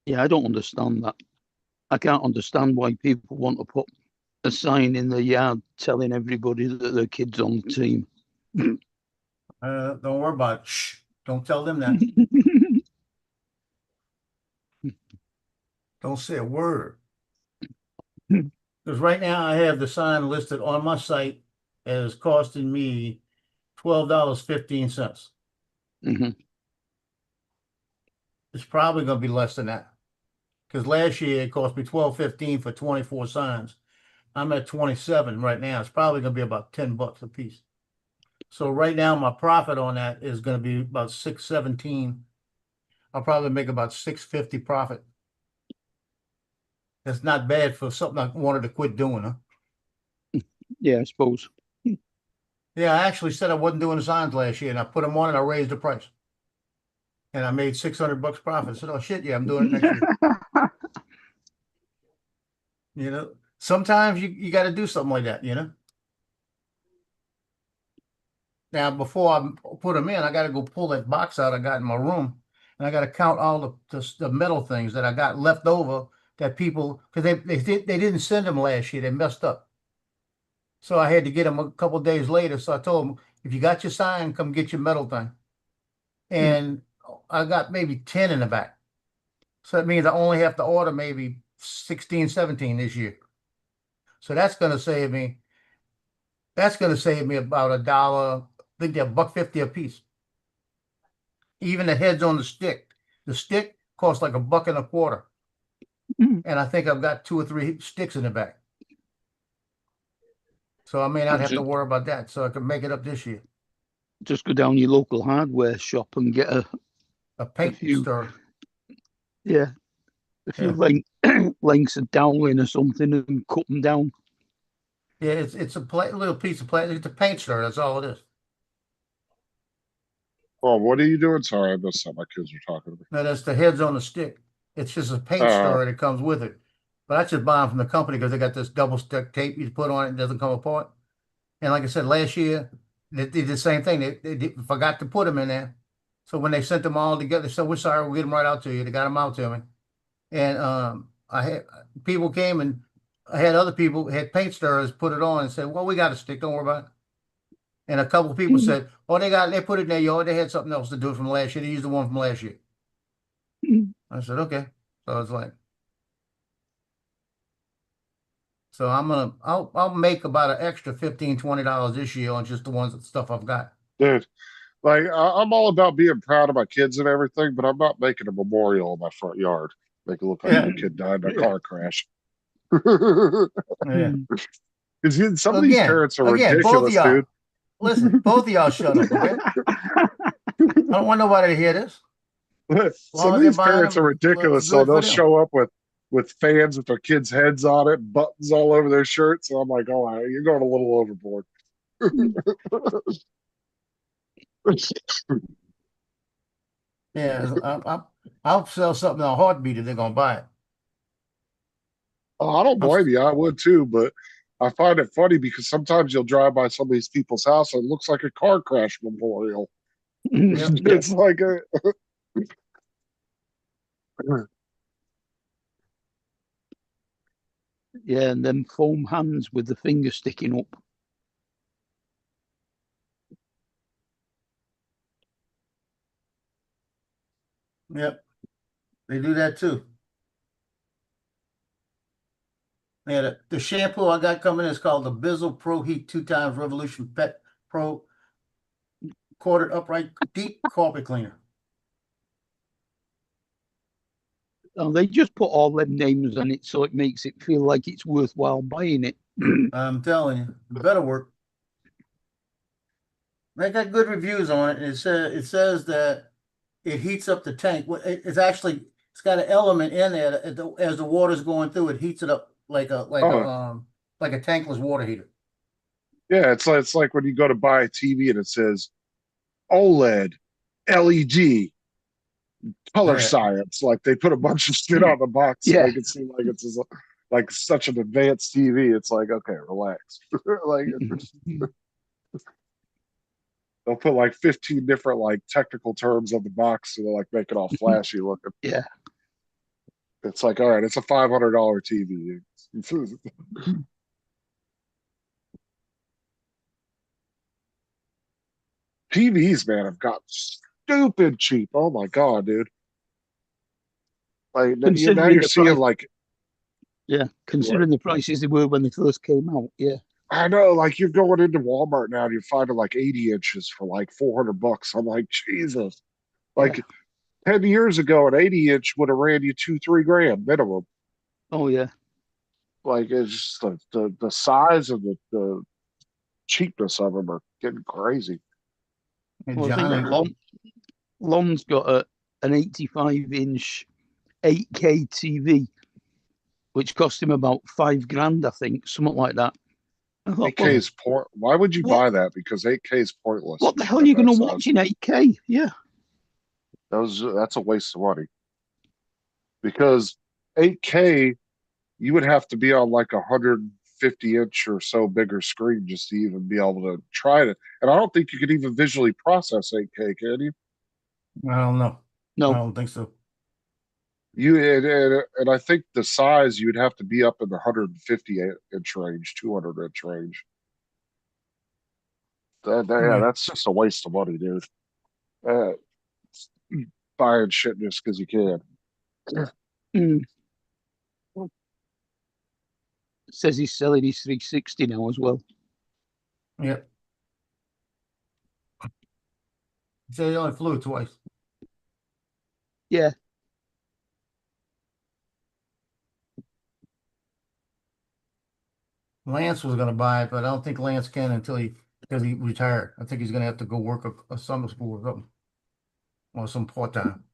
Yeah, I don't understand that. I can't understand why people want to put a sign in the yard telling everybody that their kid's on the team. Don't worry about it. Shh, don't tell them that. Don't say a word. Because right now I have the sign listed on my site as costing me $12.15. Mhm. It's probably going to be less than that. Because last year it cost me $12.15 for 24 signs. I'm at 27 right now. It's probably going to be about $10 a piece. So right now my profit on that is going to be about $6.17. I'll probably make about $6.50 profit. That's not bad for something I wanted to quit doing, huh? Yeah, I suppose. Yeah, I actually said I wasn't doing the signs last year, and I put them on and I raised the price. And I made $600 profit. I said, oh shit, yeah, I'm doing it next year. You know, sometimes you got to do something like that, you know? Now, before I put them in, I got to go pull that box out I got in my room, and I got to count all the metal things that I got left over that people, because they didn't send them last year, they messed up. So I had to get them a couple days later. So I told them, if you got your sign, come get your metal thing. And I got maybe 10 in the back. So that means I only have to order maybe 16, 17 this year. So that's going to save me. That's going to save me about $1. I think they're $1.50 a piece. Even the heads on the stick. The stick costs like $1.25. And I think I've got 2 or 3 sticks in the back. So I may not have to worry about that. So I can make it up this year. Just go down your local hardware shop and get A paint few- stirrer. yeah, a few lengths of dowling or something and cut them down. Yeah, it's a little piece of plastic. It's a paint stirrer. That's all it is. Well, what are you doing? Sorry, I missed something. My kids were talking to me. No, that's the heads on the stick. It's just a paint stirrer that comes with it. But I just buy them from the company because they got this double stick tape you put on it, it doesn't come apart. And like I said, last year they did the same thing. They forgot to put them in there. So when they sent them all together, they said, "We're sorry, we'll get them right out to you." They got them out to me. And I had people came and I had other people had paint stirrers put it on and said, "Well, we got a stick, don't worry about it." And a couple of people said, "Oh, they put it in their yard. They had something else to do from last year. They used the one from last year." I said, "Okay." So it's like, so I'll make about an extra $15, $20 this year on just the stuff I've got. Dude, like I'm all about being proud of my kids and everything, but I'm not making a memorial in my front yard. Make it look like my kid died in a car crash. Yeah. Because some of these parents are both of ridiculous, y'all, dude. listen, both of y'all shut up, okay? I don't want nobody to hear this. long Some of as they're these buying parents them, are well, it's ridiculous. So good for they'll them. show up with fans with their kids' heads on it, buttons all over their shirts. And I'm like, oh, you're going a little overboard. Yeah, I'll sell something in a heartbeat if they're gonna buy it. Oh, I don't I'm s- blame you. I would too, but I find it funny because sometimes you'll drive by some of these people's house and it looks like a car crash memorial. Yep. It's like a Yeah, and then foam hands with the finger sticking up. Yep, they do that too. Yeah, the shampoo I got coming is called the Bizzle Pro Heat 2x Revolution Pet Pro Quartered Upright Deep Carpet Cleaner. And they just put all them names on it so it makes it feel like it's worthwhile buying it. I'm telling you, it better work. They got good reviews on it, and it says that it heats up the tank. It's actually it's got an element in there that as the water's going through, it heats it up like a Oh. like a tankless water heater. yeah, it's like when you go to buy a TV and it says OLED, LED, color Yeah. science. Like they put a bunch of shit on the box to Yeah. make it seem like it's like such an advanced TV. It's like, okay, relax. Like they'll put like 15 different like technical terms on the box to like make it all flashy looking. Yeah. It's like, all right, it's a $500 TV. TVs, man, have got stupid cheap. Oh my god, dude! Like now Considering you're the seeing price, like considering the prices they were when they first came out. Yeah. I know, like you're going into Walmart now and you're finding like 80 inches for like $400. I'm like, Jesus. Like Yeah. 10 years ago, an 80-inch would have ran you 2-3 grand minimum. Oh yeah. Like it's just the size and the cheapness of them are getting crazy. And Well, I think Johnny, Lon's got an 85-inch 8K TV, which cost him about $5,000, I think, something like that. I thought, 8K is point. Why would you What? buy that? Because 8K is pointless. what the hell are you going to watch in 8K? Yeah. That's a waste of money. Because 8K, you would have to be on like a 150-inch or so bigger screen just to even be able to try it. And I don't think you could even visually process 8K, can you? I don't know. I No. don't think so. And I think the size you'd have to be up in the 150-inch range, 200-inch range. Yeah, that's just a waste of money, dude. Uh, buying shit just because you can. Mm. Says he's selling his 360 now as well. Yep. So he only flew it twice. Yeah. Lance was going to buy it, but I don't think Lance can because he retired. I think he's going to have to go work a summer school or something, or some part time.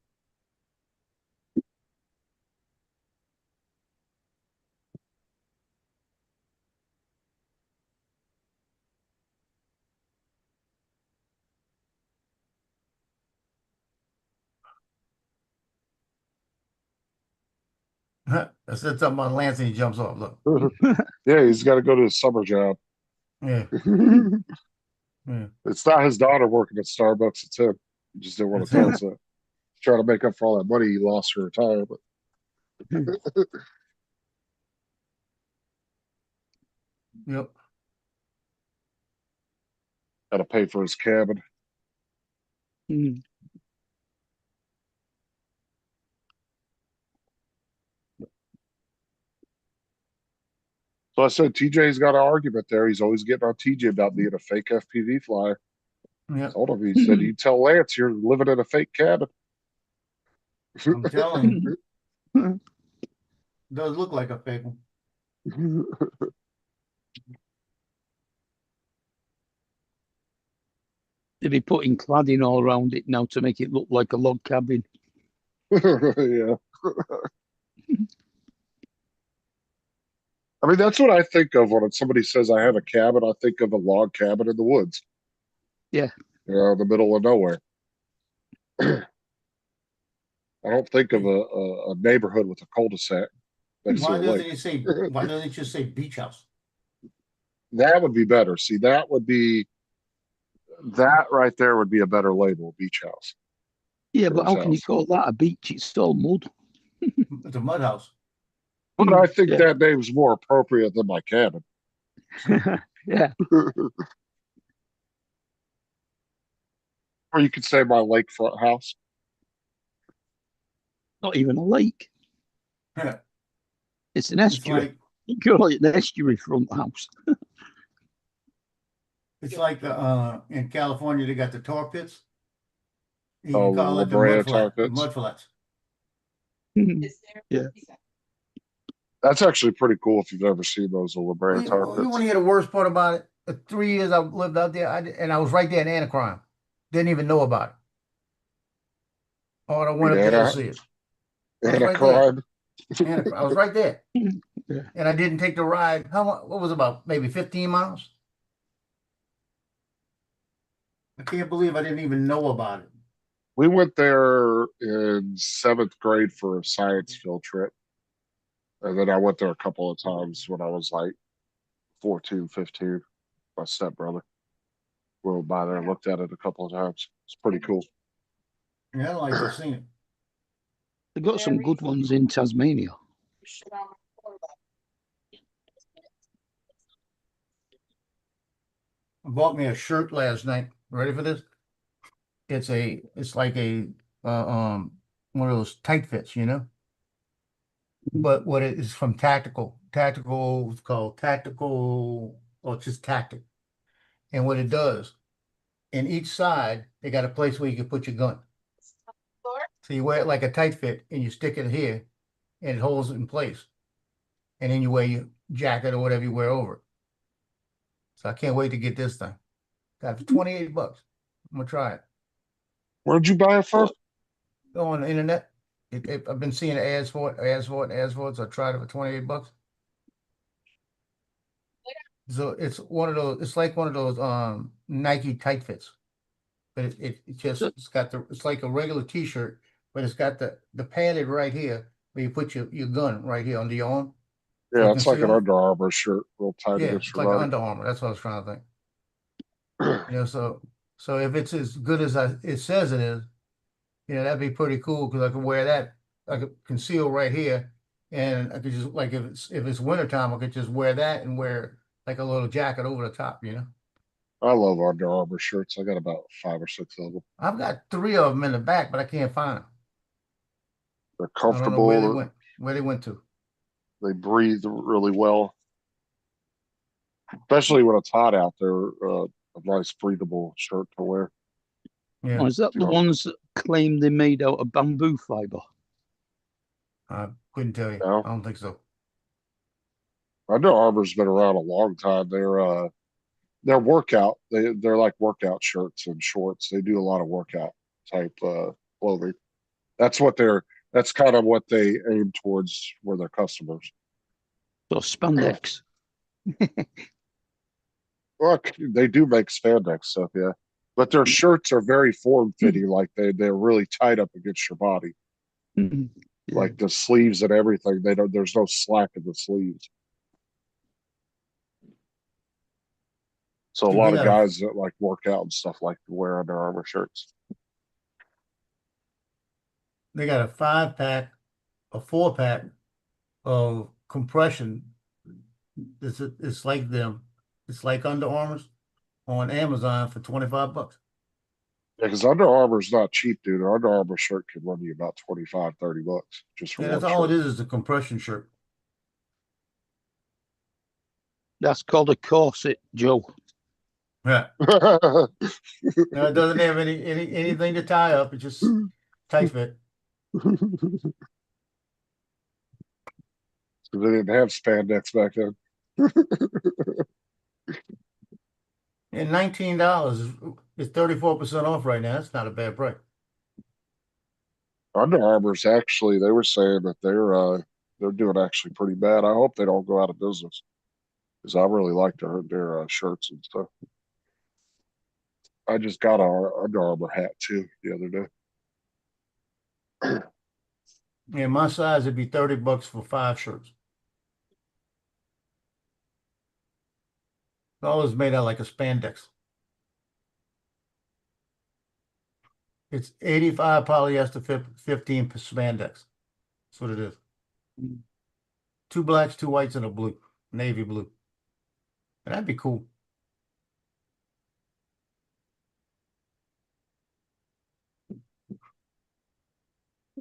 I said something about Lance and he jumps off. Look, Yeah, he's got to go to his summer job. yeah, yeah. It's not his daughter working at Starbucks. It's him. He just didn't want to tell us that. Trying to make up for all that money he lost for retirement. Yep. Got to pay for his cabin. Mm. So I said TJ's got an argument there. He's always getting on TJ about being a fake FPV flyer. Yep. Told him, he said, you tell Lance you're living in a fake cabin. I'm telling you, does look like a fake one. They'll be putting cladding all around it now to make it look like a log cabin. Yeah. I mean, that's what I think of when somebody says I have a cabin. I think of a log cabin in the woods. Yeah. You know, in the middle of nowhere. I don't think of a neighborhood with a cul-de-sac next to Why a doesn't lake. it say, why doesn't it just say beach house? That would be better. See, that right there would be a better label, beach house. Yeah, for but his how can you house. call that a beach? It's all mud. It's a mud house. But I think Yeah. that name's more appropriate than my cabin. Yeah. Or you could say my lakefront house. Not even a lake. Yeah. It's an It's estuary. like, You call it an estuary front house. it's like in California, they got the tar pits. You Oh, can call La it the Brea mud tar flat, the pits. mud flats. Yeah. That's actually pretty cool if you've ever seen those La Brea tar You want pits. to hear the worst part about it? The 3 years I lived out there, and I was right there in Anacrime. Didn't even know about it. Oh, I went up there to see it. I was And a right there. crime. I was right there. Yeah. And I didn't take the ride. What was it, about maybe 15 miles? I can't believe I didn't even know about it. We went there in 7th grade for a science field trip. And then I went there a couple of times when I was like 14, 15. My stepbrother. We went by there and looked at it a couple of times. It's pretty cool. Yeah, I like to see it. They've got some good ones in Tasmania. I bought me a shirt last night. Ready for this? It's like a one of those tight fits, you know. But what it is from Tactical, it's called Tactical, or it's just Tactic. And what it does, in each side, they got a place where you can put your gun. So you wear it like a tight fit and you stick it here and it holds it in place. And then you wear your jacket or whatever you wear over it. So I can't wait to get this thing. Got it for 28 bucks. I'm gonna try it. Where'd you buy it from? Go on the internet. I've been seeing ads for it. So I tried it for 28 bucks. So it's like one of those Nike tight fits. But it's got it's like a regular t-shirt, but it's got the padded right here where you put your gun right here under your arm. Yeah, it's like an conceal it. Under Armour shirt, real tight Yeah, against it's your like an body. Under Armour. That's what I was trying to think. You know, so if it's as good as it says it is, you know, that'd be pretty cool because I could wear that. I could conceal right here, and I could just, like, if it's wintertime, I could just wear that and wear like a little jacket over the top. You know, I love Under Armour shirts. I got about 5 or 6 of them. I've got 3 of them in the back, but I can't find them. They're I don't know where they comfortable. went. Where they went to. They breathe really well, especially when it's hot out. They're a nice breathable shirt to wear. Yeah, Oh, is that the Yeah. ones that claim they made out of bamboo fiber? I couldn't tell you. No. I don't think so. Under Armour's been around a long time. They're workout. They're like workout shirts and shorts. They do a lot of workout type clothing. That's kind of what they aim towards for their customers. So spandex. Look, they do make spandex stuff, yeah. But their shirts are very form fitting, like they're really tight up against your body. Yeah. Like the sleeves and everything. There's no slack in the sleeves. So a They lot of got guys that like work out and stuff like to wear Under Armour shirts. They got a 5-pack, a 4-pack of compression. It's like them. It's like Under Armour's on Amazon for 25 bucks. Yeah, because Under Armour's not cheap, dude. An Under Armour shirt can run you about 25, 30 bucks just for Yeah, one that's all shirt. it is a compression shirt. That's called a corset, Joe. Yeah. No, it doesn't have anything to tie up. It's just tight fit. So they didn't have spandex back then. And $19 is 34% off right now. That's not a bad price. Under Armour's actually, they were saying that they're doing actually pretty bad. I hope they don't go out of business because I really like their shirts and stuff. I just got a Under Armour hat too the other day. Yeah, my size would be $30 for 5 shirts. All is made out like a spandex. It's 85 polyester, 15 spandex. That's what it is. Mm. 2 blacks, 2 whites, and a blue, navy blue. That'd be cool.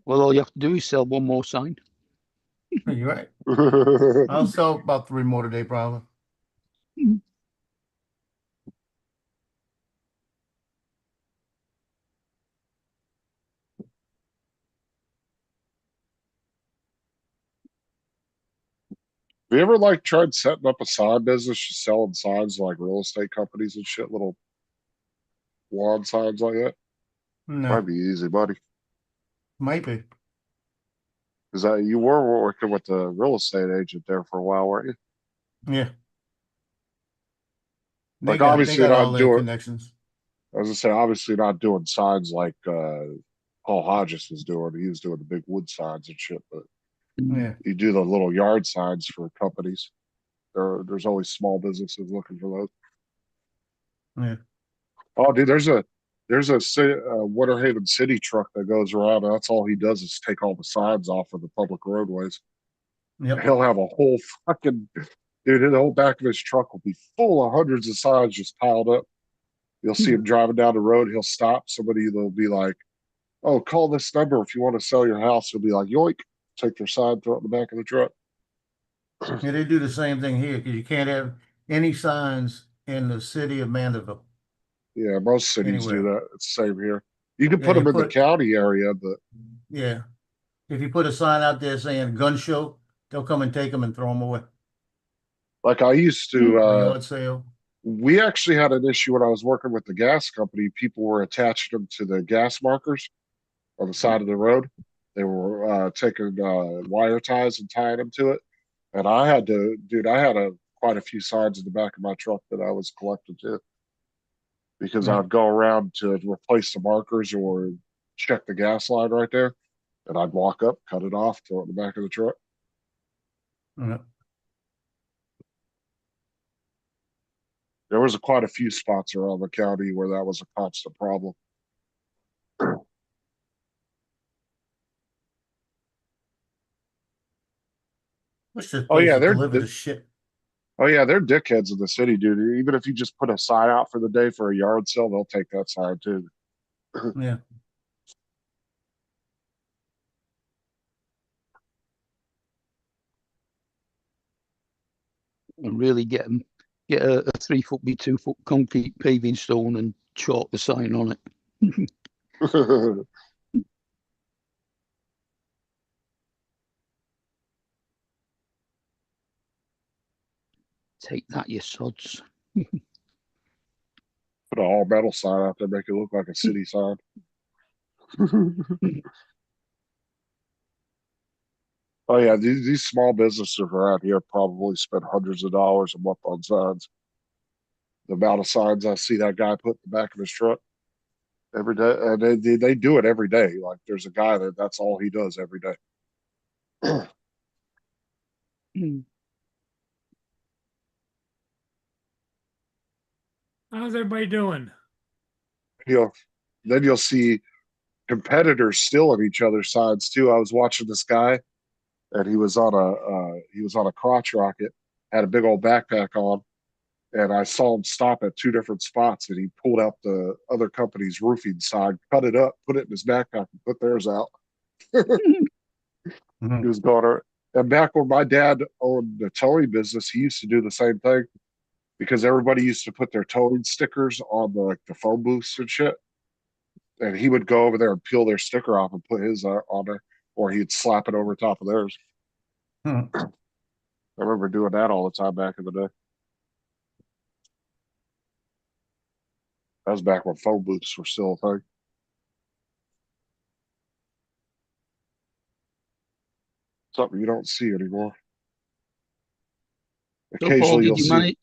Well, all you have to do is sell one more sign. You're right. I'll sell about 3 more today, probably. Have you ever like tried setting up a sign business, just selling signs to, like real estate companies and shit, little lawn signs like that? No, Might be easy, buddy. might be. Because you were working with the real estate agent there for a while, weren't you? Yeah. Like They obviously got all not their doing. connections. I was gonna say obviously not doing signs like Paul Hodges was doing. He was doing the big wood signs and shit, but Yeah. you do the little yard signs for companies. There's always small businesses looking for those. Yeah. Oh, dude, there's a Winter Haven City truck that goes around. And that's all he does is take all the signs off of the public roadways. Yep. He'll have a whole fucking dude. The whole back of his truck will be full of hundreds of signs just piled up. You'll see him driving down the road. He'll stop. Somebody will be like, "Oh, call this number if you want to sell your house." He'll be like, "Yoink!" Take their sign, throw it in the back of the truck. Yeah, they do the same thing here because you can't have any signs in the city of Mandeville Yeah, most cities do anywhere. that. It's the same here. You can Yeah, put you them in the put county area, but yeah. If you put a sign out there saying gun show, they'll come and take them and throw them away. like I used A to, yard sale. we actually had an issue when I was working with the gas company. People were attaching them to the gas markers on the side of the road. They were taking wire ties and tying them to it. And I had to, dude, I had quite a few signs in the back of my truck that I was collecting too, because Yeah. I'd go around to replace the markers or check the gas line right there, and I'd walk up, cut it off, throw it in the back of the truck. Yeah. There was quite a few spots around the county where that was a constant problem. Wish this Oh yeah, place delivered the shit. oh yeah, they're dickheads in the city, dude. Even if you just put a sign out for the day for a yard sale, they'll take that sign too. Yeah. And really get a 3 foot by 2 foot concrete paving stone and chalk the sign on it. Take that, you sods. Put an all metal sign out there, make it look like a city sign. Oh yeah, these small businesses around here probably spend hundreds of dollars a month on signs. The amount of signs I see that guy put in the back of his truck every day, and they do it every day. Like there's a guy that's all he does every day. How's everybody doing? You'll then you'll see competitors stealing each other's signs too. I was watching this guy, and he was on a crotch rocket, had a big old backpack on, and I saw him stop at 2 different spots, and he pulled out the other company's roofing sign, cut it up, put it in his backpack, and put theirs out. He was going. And back when my dad owned the towing business, he used to do the same thing because everybody used to put their towing stickers on the phone booths and shit. And he would go over there and peel their sticker off and put his on there, or he'd slap it over top of theirs. Hmm. I remember doing that all the time back in the day. That was back when phone booths were still a thing. Something you don't see anymore. So, Paul, Occasionally you'll did you see. manage?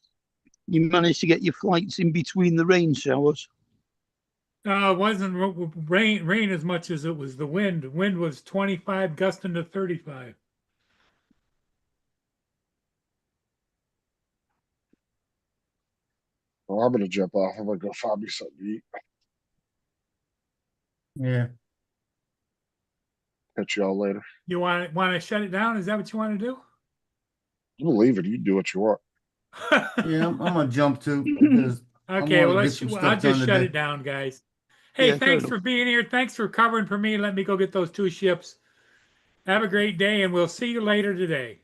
You managed to get your flights in between the rain showers? It wasn't rain as much as it was the wind. The wind was 25, gusting to 35. Well, I'm gonna jump off. I'm gonna go find me something to eat. Yeah. Catch y'all later. You want to shut it down? Is that what you want to do? You believe it? You can do what you want. Yeah, I'm gonna jump too because Okay, wanna well, get some I'll stuff just done shut today. it down, guys. Hey, Yeah, fair thanks enough. for being here. Thanks for covering for me. Let me go get those 2 ships. Have a great day, and we'll see you later today.